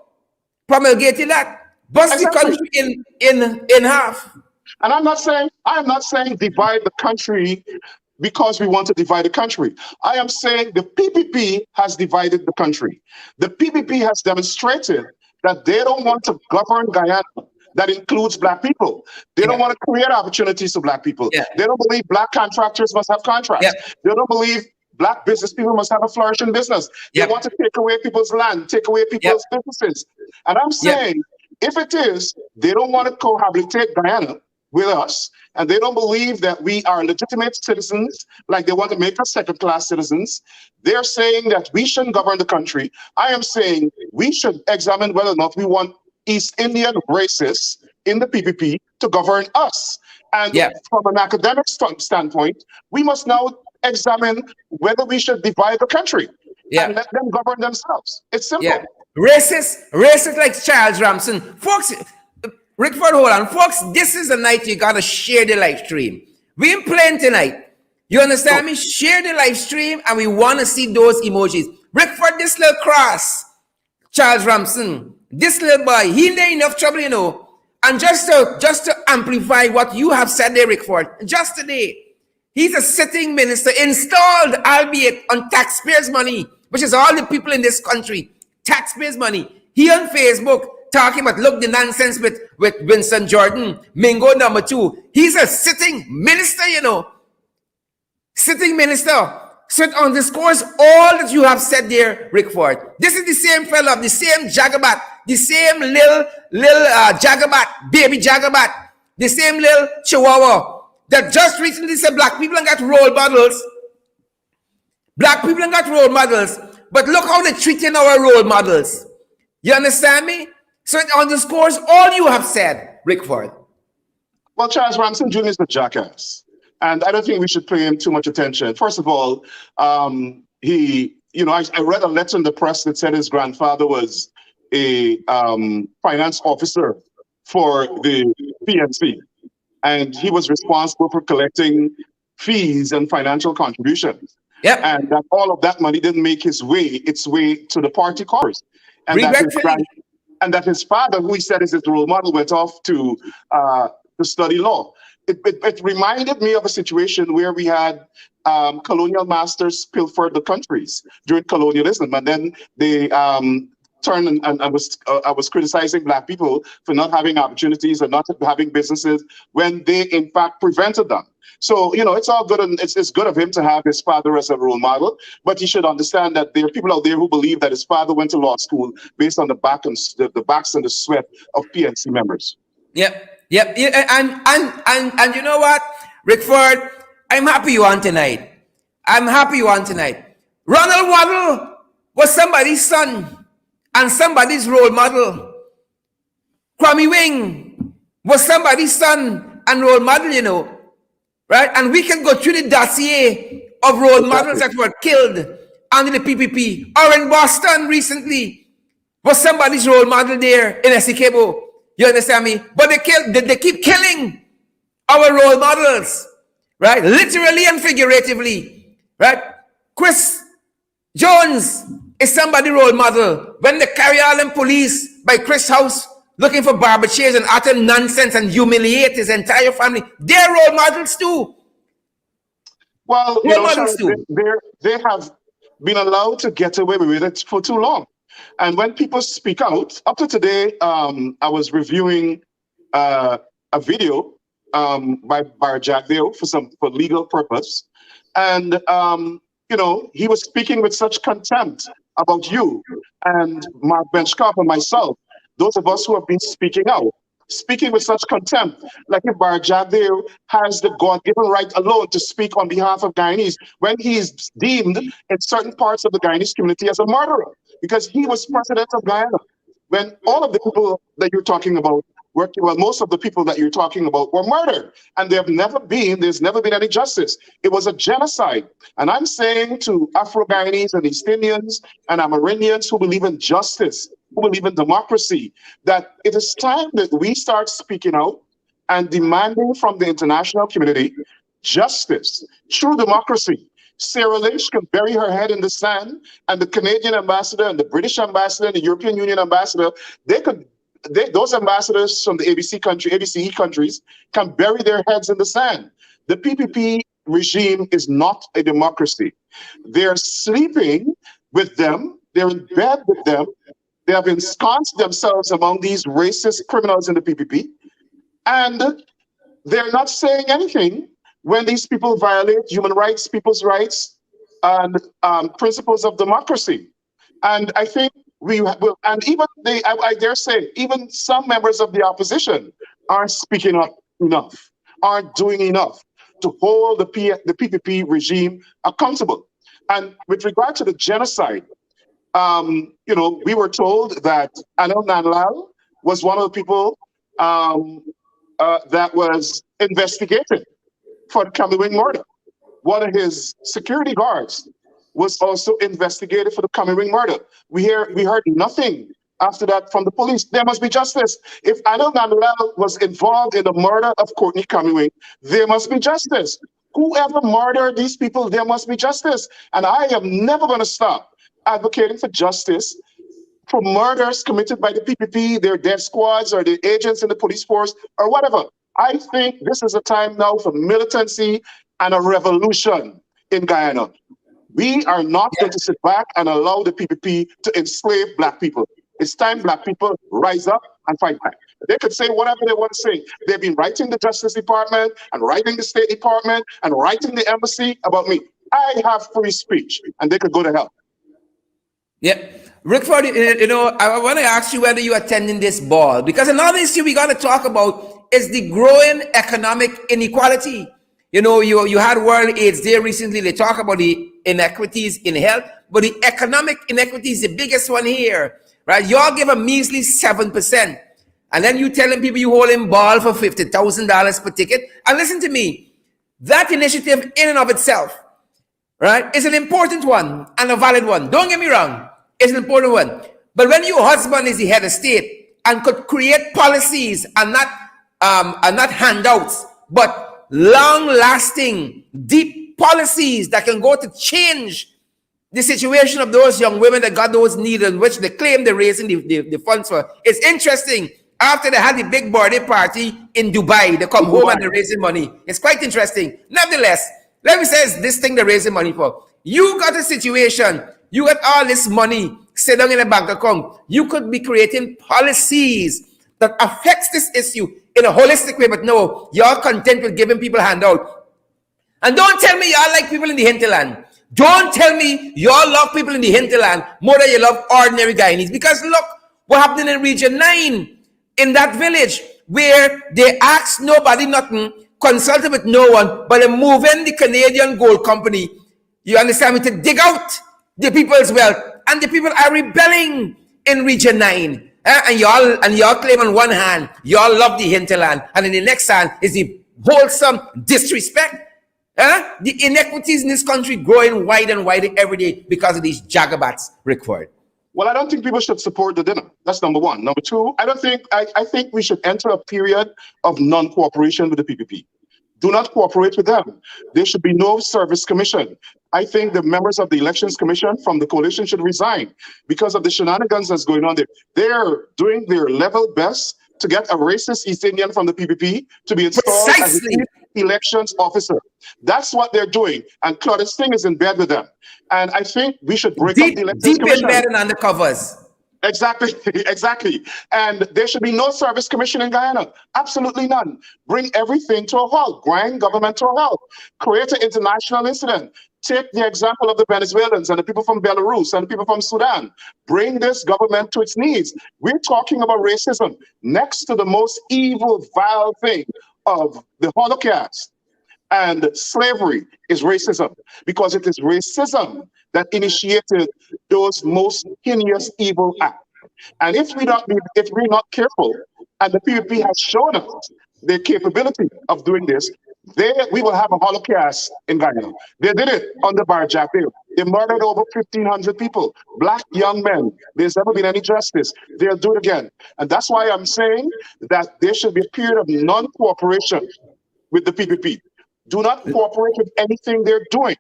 promulgated that, bust the country in half. And I'm not saying divide the country because we want to divide the country. I am saying the PPP has divided the country. The PPP has demonstrated that they don't want to govern Guyana. That includes Black people. They don't Yeah. want to create opportunities for Black people. Yeah. They don't believe Black contractors must have contracts. Yeah. They don't believe Black business people must have a flourishing business. They Yep. want to take away people's land, take away people's businesses. And I'm Yep. saying, if it is, they don't want to cohabitate Guyana with us, and they don't believe that we are legitimate citizens, like they want to make us second-class citizens. They're saying that we shouldn't govern the country. I am saying we should examine whether or not we want East Indian racists in the PPP to govern us. And Yeah. from an academic standpoint, we must now examine whether we should divide the country and let them govern themselves. It's simple. Yeah. Racist like Charles Ramson. Folks, Rickford, hold on. Folks, this is the night you gotta share the live stream. We ain't playing tonight. You understand me? Share the live stream and we wanna see those emojis. Rickford, this little cross. Charles Ramson, this little boy, he ain't enough trouble, you know. And just to amplify what you have said there, Rickford, just today, he's a sitting minister installed, albeit on taxpayers' money, which is all the people in this country, taxpayers' money. He on Facebook talking about, look, the nonsense with Winston Jordan, Mingo #2. He's a sitting minister, you know. Sitting minister. So it underscores all that you have said there, Rickford. This is the same fella, the same Jagabat, the same little Jagabat, baby Jagabat, the same little Chihuahua that just recently said Black people ain't got role models. Black people ain't got role models. But look how they're treating our role models. You understand me? So it underscores all you have said, Rickford. Well, Charles Ramson Jr. is a jackass. And I don't think we should pay him too much attention. First of all, I read a letter in the press that said his grandfather was a finance officer for the PNC. And he was responsible for collecting fees and financial contributions. Yep. And that all of that money didn't make its way to the party coffers. And that his father, who he said is his role model, went off to study law. It reminded me of a situation where we had colonial masters pilfer the countries during colonialism, and then they turned and I was criticizing Black people for not having opportunities and not having businesses when they in fact prevented them. So it's all good, and it's good of him to have his father as a role model, but he should understand that there are people out there who believe that his father went to law school based on the backs and the sweat of PNC members. Yep. And you know what, Rickford, I'm happy you on tonight. Ronald Waddle was somebody's son and somebody's role model. Kwame Wing was somebody's son and role model, right? And we can go through the dossier of role models that were killed under the PPP. Or in Boston recently was somebody's role model there in Essequibo. You understand me? But they keep killing our role models, right? Literally and figuratively, right? Chris Jones is somebody's role model. When they carry all them police by Chris' house looking for barber chairs and utter nonsense and humiliate his entire family, they're role models too. Well, they have been allowed to get away with it for too long. And when people speak out, up to today, I was reviewing a video by Jack Dale for legal purpose, and he was speaking with such contempt about you and Mark Benchcop and myself, those of us who have been speaking out, speaking with such contempt, like if Bar Jagdeo has the God-given right alone to speak on behalf of Guyanese when he is deemed in certain parts of the Guyanese community as a murderer, because he was president of Guyana. When all of the people that you're talking about most of the people that you're talking about were murdered, and there's never been any justice. It was a genocide. And I'm saying to Afro-Guyanese and East Indians and Amerindians who believe in justice, who believe in democracy, that it is time that we start speaking out and demanding from the international community justice, true democracy. Sarah Lynch can bury her head in the sand, and the Canadian ambassador and the British ambassador and the European Union ambassador, they could those ambassadors from the ABCE countries can bury their heads in the sand. The PPP regime is not a democracy. They're sleeping with them. They're in bed with them. They have ensconced themselves among these racist criminals in the PPP. And they're not saying anything when these people violate human rights, people's rights, and principles of democracy. And I think we will, and even I dare say, even some members of the opposition aren't speaking up enough, aren't doing enough to hold the PPP regime accountable. And with regard to the genocide, we were told that Anil Nanlal was one of the people that was investigated for the Cameroon murder. One of his security guards was also investigated for the Cameroon murder. We heard nothing after that from the police. There must be justice. If Anil Nanlal was involved in the murder of Courtney Cameroon, there must be justice. Whoever murdered these people, there must be justice. And I am never going to stop advocating for justice for murders committed by the PPP, their death squads, or the agents in the police force, or whatever. I think this is a time now for militancy and a revolution in Guyana. We are not going to sit back and allow the PPP to enslave Black people. It's time Black people rise up and fight back. They could say whatever they want to say. They've been writing the Justice Department and writing the State Department and writing the embassy about me. I have free speech, and they could go to hell. Yeah. Rickford, I want to ask you whether you're attending this ball, because another issue we got to talk about is the growing economic inequality. You had World AIDS Day recently. They talk about the inequities in health, but the economic inequity is the biggest one here, right? Y'all give a measly 7%, and then you telling people you holding ball for $50,000 per ticket. And listen to me, that initiative in and of itself, right, is an important one and a valid one. Don't get me wrong, it's an important one. But when your husband is the head of state and could create policies and not handouts, but long-lasting, deep policies that can go to change the situation of those young women that got those needs, in which they claim they're raising the funds for. It's interesting. After they had the big birthday party in Dubai, they come home and they're raising money. It's quite interesting. Nevertheless, let me say this thing they're raising money for. You got a situation, you got all this money sitting in a bank account. You could be creating policies that affects this issue in a holistic way, but no, you're content with giving people handout. And don't tell me y'all like people in the hinterland. Don't tell me y'all love people in the hinterland more than you love ordinary Guyanese. Because look what happened in Region 9, in that village, where they asked nobody nothing, consulted with no one, but they're moving the Canadian Gold Company, you understand me, to dig out the people's wealth. And the people are rebelling in Region 9. And y'all claim on one hand, y'all love the hinterland, and in the next hand is the wholesome disrespect. The inequities in this country growing wider and wider every day because of these jagabats, Rickford. Well, I don't think people should support the dinner. That's number one. Number two, I think we should enter a period of non-cooperation with the PPP. Do not cooperate with them. There should be no service commission. I think the members of the Elections Commission from the coalition should resign because of the shenanigans that's going on there. They're doing their level best to get a racist East Indian from the PPP to be installed as the chief elections officer. That's what they're doing. And Claudia Singh is in bed with them. And I think we should break up the Elections Commission. Deep in bed and under covers. Exactly, exactly. And there should be no service commission in Guyana. Absolutely none. Bring everything to a halt. Grind government to a halt. Create an international incident. Take the example of the Venezuelans and the people from Belarus and the people from Sudan. Bring this government to its knees. We're talking about racism. Next to the most evil, vile thing of the Holocaust and slavery is racism, because it is racism that initiated those most heinous evil acts. And if we're not careful, and the PPP has shown us their capability of doing this, we will have a Holocaust in Guyana. They did it under Barjack. They murdered over 1,500 people, Black young men. There's never been any justice. They'll do it again. And that's why I'm saying that there should be a period of non-cooperation with the PPP. Do not cooperate with anything they're doing,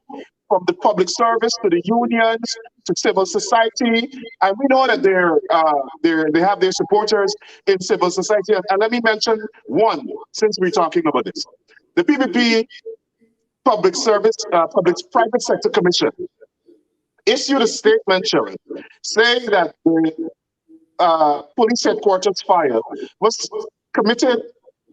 from the public service to the unions to civil society, and we know that they have their supporters in civil society. And let me mention one, since we're talking about this. The PPP Public-Private Sector Commission issued a statement, Sharon, saying that the police headquarters fire was committed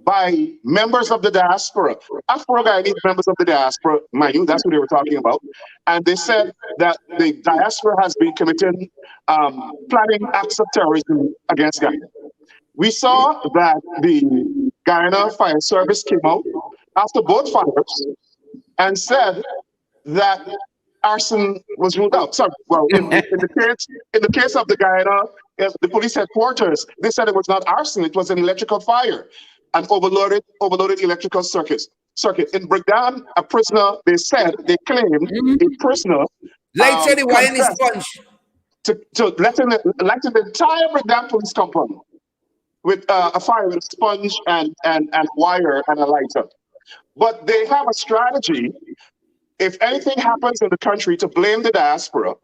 by members of the diaspora, Afro-Guyanese members of the diaspora, mind you, that's what they were talking about. And they said that the diaspora has been committing planning acts of terrorism against Guyana. We saw that the Guyana Fire Service came out after both fires and said that arson was ruled out. Sorry, well, in the case of the Guyana, the police headquarters, they said it was not arson; it was an electrical fire, an overloaded electrical circuit. In Brigdan, a prisoner, they claimed a prisoner lighted the wire in his sponge to lighten the entire Brigdan police compound with a fire with a sponge and wire and a lighter. But they have a strategy, if anything happens in the country, to blame the diaspora,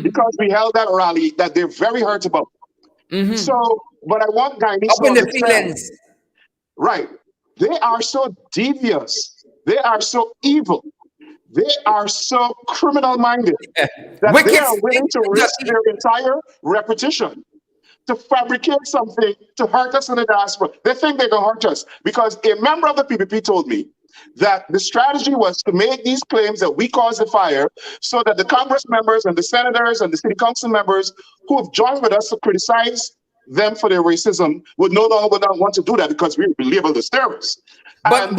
because we held that rally that they're very hurt about. So, but I want Guyanese to understand, right, they are so devious, they are so evil, they are so criminal-minded that they are willing to risk their entire reputation to fabricate something to hurt us in the diaspora. They think they can hurt us because a member of the PPP told me that the strategy was to make these claims that we caused the fire so that the Congress members and the senators and the city council members who have joined with us to criticize them for their racism would no longer not want to do that because we be labeled as terrorists. But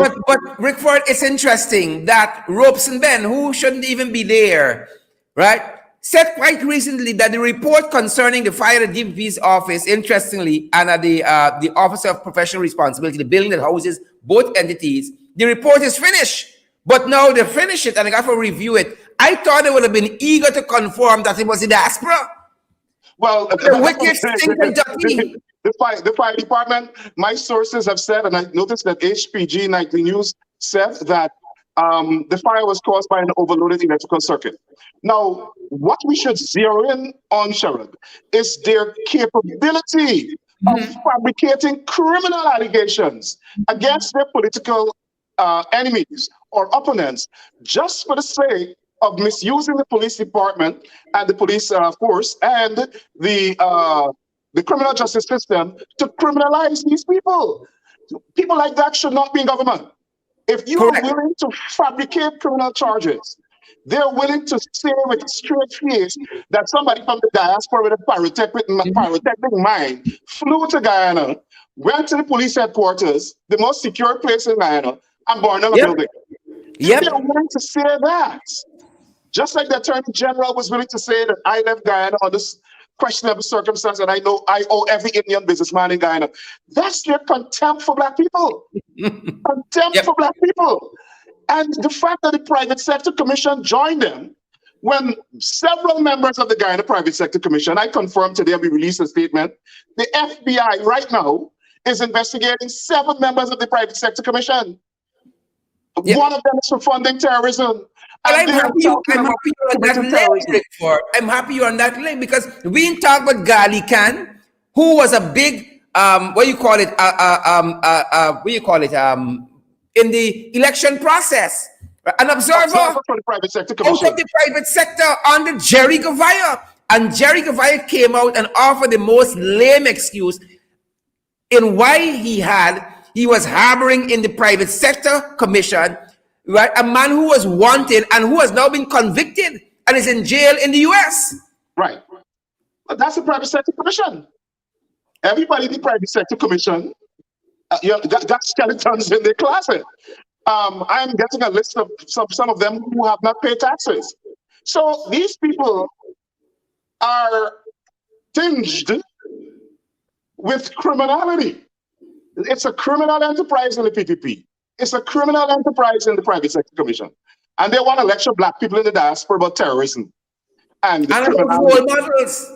Rickford, it's interesting that Robeson Ben, who shouldn't even be there, right, said quite recently that the report concerning the fire at DPP's office, interestingly, and at the Office of Professional Responsibility, the building that houses both entities, the report is finished. But now they finish it and they got to review it. I thought they would have been eager to confirm that it was the diaspora. Well, the wicked stinking ducky. The fire department, my sources have said, and I noticed that HPG Nightly News said that the fire was caused by an overloaded electrical circuit. Now, what we should zero in on, Sharon, is their capability of fabricating criminal allegations against their political enemies or opponents, just for the sake of misusing the police department and the police force and the criminal justice system to criminalize these people. People like that should not be in government. If you are willing to fabricate criminal charges, they're willing to say with a straight face that somebody from the diaspora with a pyrotechnic mind flew to Guyana, went to the police headquarters, the most secure place in Guyana, and burned down a building. If they're willing to say that, just like the Attorney General was willing to say that I left Guyana on this questionable circumstance and I know I owe every Indian businessman in Guyana. That's their contempt for Black people. Contempt for Black people. And the fact that the Private Sector Commission joined them when several members of the Guyana Private Sector Commission, I confirmed today, we released a statement, the FBI right now is investigating 7 members of the Private Sector Commission. One of them is for funding terrorism. I'm happy you're on that link, Rickford. I'm happy you're on that link because we didn't talk about Gali Khan, who was a big in the election process, an observer for the Private Sector Commission. Out of the private sector under Jerry Gavaya. And Jerry Gavaya came out and offered the most lame excuse in why he was harboring in the Private Sector Commission, right? A man who was wanted and who has now been convicted and is in jail in the US. Right. But that's the Private Sector Commission. Everybody in the Private Sector Commission got skeletons in their closet. I'm getting a list of some of them who have not paid taxes. So these people are tinged with criminality. It's a criminal enterprise in the PPP. It's a criminal enterprise in the Private Sector Commission. And they want to lecture Black people in the diaspora about terrorism. And role models.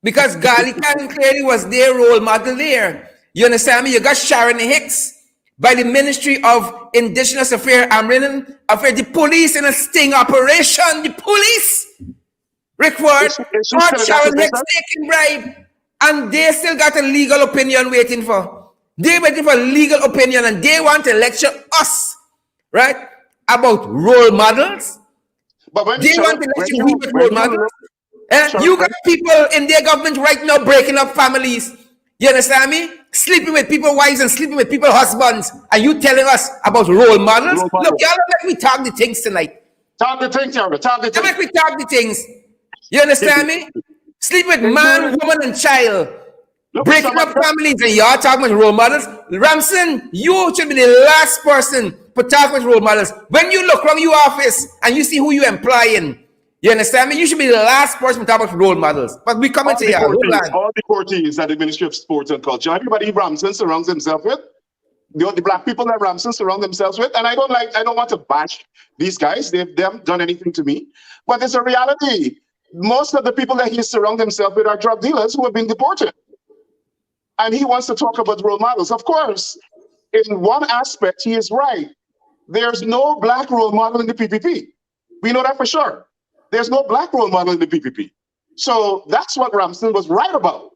Because Gali Khan clearly was their role model there. You understand me? You got Sharon Hicks by the Ministry of Indigenous Affairs, Amrinin Affairs, the police in a sting operation, the police. Rickford, Is she Port still in that Sharon position? next taking bribe, and they still got a legal opinion waiting for. They waiting for legal opinion, and they want to lecture us, right, about role models. But when They want to lecture we with role models. look, You got people in their government right now breaking up families. You understand me? Sleeping with people's wives and sleeping with people's husbands, and you telling us about role models? Role Look, models. y'all let me talk the things tonight. Talk the thing, Terry. Talk the Y'all thing. make me talk the things. You understand me? Sleep with man, woman, and child. Look, Breaking up families, and y'all talking about role models. Ramson, you should be the last person to talk with role models. When you look around your office and you see who you employing, you understand me? You should be the last person to talk about role models. But we coming to y'all. All the deportees at the Ministry of Sports and Culture. Everybody Ramson surrounds himself with. The black people that Ramson surround themselves with. And I don't want to bash these guys. They haven't done anything to me. But it's a reality. Most of the people that he surrounds himself with are drug dealers who have been deported. And he wants to talk about role models. Of course, in one aspect, he is right. There's no black role model in the PPP. We know that for sure. There's no black role model in the PPP. So that's what Ramson was right about.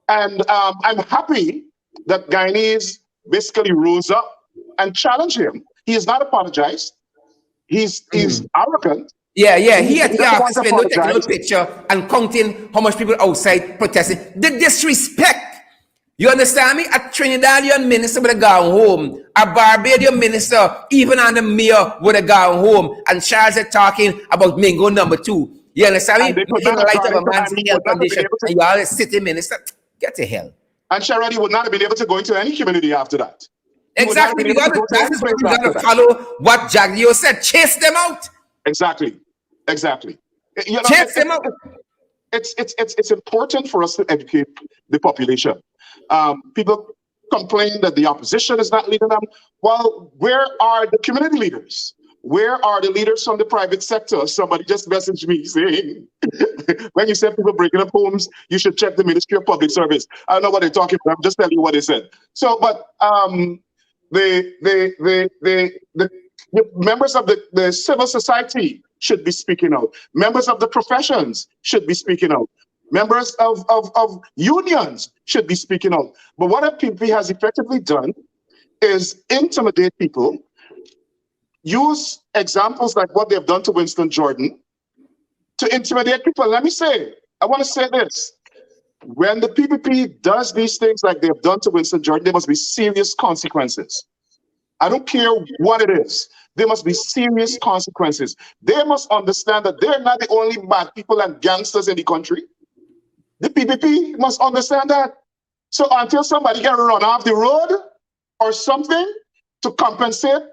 And I'm happy that Guyanese basically rose up and challenged him. He has not apologized. He's arrogant. Yeah, he had the doesn't want office to window taking apologize. a picture and counting how much people outside protesting. The disrespect. You understand me? A Trinidadian minister would have gone home. A Barbadian minister, even on the mayor, would have gone home. And Charles is talking about Mingo number 2. You understand me? Making the light of a man's health condition. And you all a city minister. Get to hell. And Sharadi would not have been able to go into any community after that. Exactly. That is what we got to follow what Jagdio said. Chase them out. Exactly. You know, Chase them out. It's important for us to educate the population. People complain that the opposition is not leading them. Well, where are the community leaders? Where are the leaders from the private sector? Somebody just messaged me saying, when you said people breaking up homes, you should check the Ministry of Public Service. I don't know what they're talking about. I'm just telling you what they said. So, but the members of the civil society should be speaking out. Members of the professions should be speaking out. Members of unions should be speaking out. But what PPP has effectively done is intimidate people, use examples like what they've done to Winston Jordan to intimidate people. Let me say, I want to say this. When the PPP does these things like they've done to Winston Jordan, there must be serious consequences. I don't care what it is. There must be serious consequences. They must understand that they're not the only bad people and gangsters in the country. The PPP must understand that. So until somebody can run off the road or something to compensate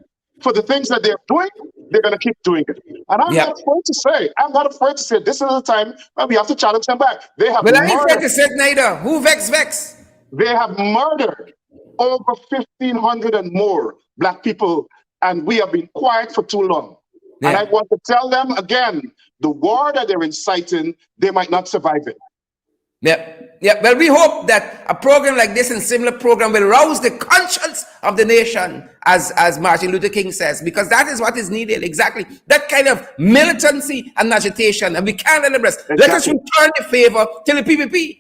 for the things that they're doing, they're going to keep doing it. And I'm not afraid to say, this is the time when we have to challenge them back. They have But I ain't afraid to say neither. Who vex? They have murdered over 1,500 and more black people, and we have been quiet for too long. Yeah. And I want to tell them again, the war that they're inciting, they might not survive it. Yeah. Well, we hope that a program like this and similar program will rouse the conscience of the nation, as Martin Luther King says, because that is what is needed. Exactly. That kind of militancy and agitation, and we can't let them rest. Exactly. Let us return the favor to the PPP.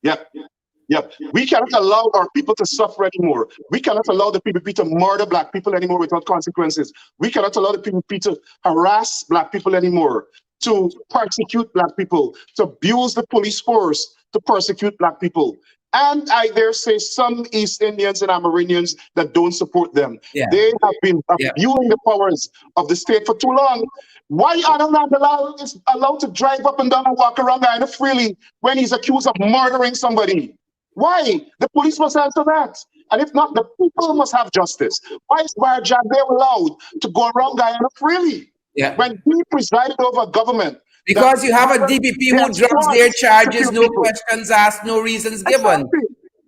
Yep. We cannot allow our people to suffer anymore. We cannot allow the PPP to murder black people anymore without consequences. We cannot allow the PPP to harass black people anymore, to persecute black people, to abuse the police force, to persecute black people. And I dare say some East Indians and Amerindians that don't support them. Yeah. They have been abusing the powers of the state for too long. Why are they not allowed to drive up and down and walk around Guyana freely when he's accused of murdering somebody? Why? The police must answer that. And if not, the people must have justice. Why is Jagdeo allowed to go around Guyana freely? Yeah. When he presided over government. Because you have a DPP who drops their charges, no questions asked, no reasons given. Exactly.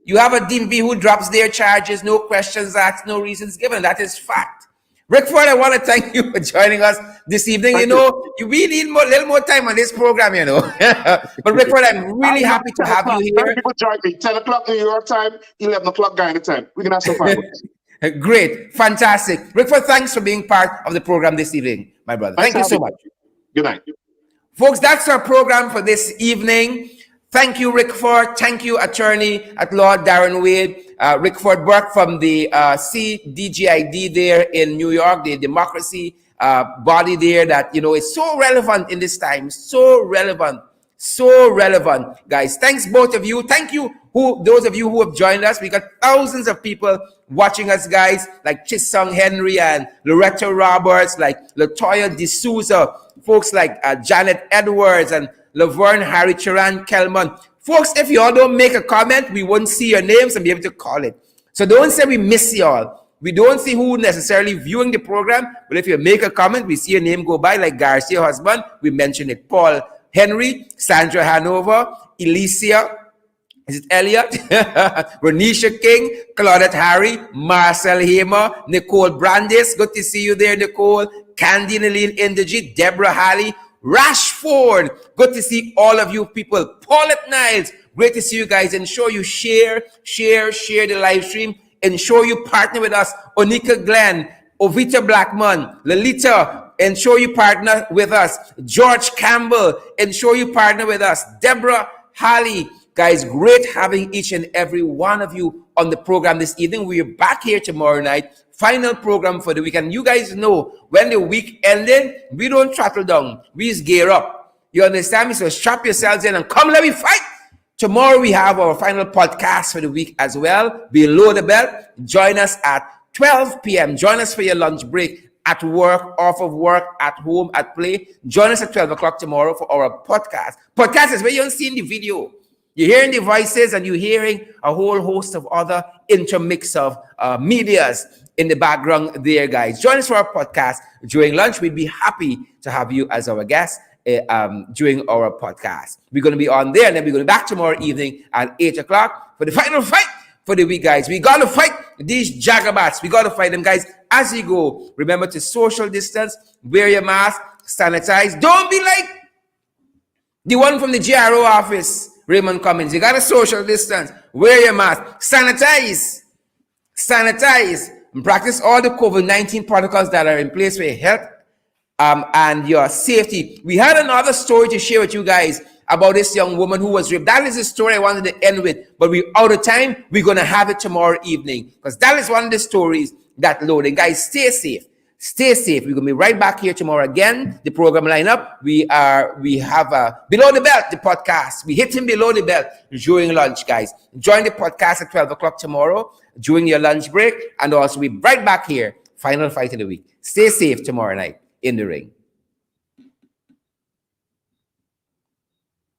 You have a DPP who drops their charges, no questions asked, no reasons given. That is fact. Rickford, I want to thank you for joining us this evening. We need a little more time on this program, But Rickford, I'm really happy to have you here. People join me. 10 o'clock New York time, 11 o'clock Guyana time. We can have some fun. Great. Fantastic. Rickford, thanks for being part of the program this evening, my brother. Thank you so much. Good night. Folks, that's our program for this evening. Thank you, Rickford. Thank you, Attorney at Law Darren Wade. Rickford Burke from the CDGID there in New York, the democracy body there that, is so relevant in this time. So relevant, guys. Thanks, both of you. Thank you, those of you who have joined us. We got thousands of people watching us, guys, like Chisung Henry and Loretta Roberts, like Latoya D'Souza, folks like Janet Edwards and Laverne Harry Charan Kelman. Folks, if y'all don't make a comment, we won't see your names and be able to call it. So don't say we miss y'all. We don't see who necessarily viewing the program, but if you make a comment, we see your name go by, like Garcia husband, we mentioned it. Paul Henry, Sandra Hanover, Alicia, is it Elliot? Renisha King, Claudette Harry, Marcel Hamer, Nicole Brandis, good to see you there, Nicole. Candy Naleen Inderji, Deborah Halley, Rashford, good to see all of you people. Paulette Niles, great to see you guys. Ensure you share the live stream. Ensure you partner with us. Onika Glenn, Ovita Blackman, Lalita, ensure you partner with us. George Campbell, ensure you partner with us. Deborah Halley, guys, great having each and every one of you on the program this evening. We're back here tomorrow night. Final program for the weekend. You guys know when the week ended, we don't throttle down. We just gear up. You understand me? So strap yourselves in and come, let me fight. Tomorrow we have our final podcast for the week as well. Below the Belt. Join us at 12 p.m. Join us for your lunch break at work, off of work, at home, at play. Join us at 12 o'clock tomorrow for our podcast. Podcast is where you're seeing the video. You're hearing the voices and you're hearing a whole host of other intermix of medias in the background there, guys. Join us for our podcast during lunch. We'd be happy to have you as our guest during our podcast. We're going to be on there, and then we're going to be back tomorrow evening at 8 o'clock for the final fight for the week, guys. We got to fight these jagabats. We got to fight them, guys. As you go, remember to social distance, wear your mask, sanitize. Don't be like the one from the GRO office, Raymond Cummins. You got to social distance, wear your mask, sanitize, and practice all the COVID-19 protocols that are in place for your health and your safety. We had another story to share with you guys about this young woman who was raped. That is the story I wanted to end with, but we're out of time. We're going to have it tomorrow evening because that is one of the stories that loading. Guys, stay safe. Stay safe. We're going to be right back here tomorrow again. The program lineup. We have Below the Belt, the podcast. We hit him below the belt during lunch, guys. Join the podcast at 12 o'clock tomorrow during your lunch break. And also be right back here. Final fight of the week. Stay safe tomorrow night in the ring.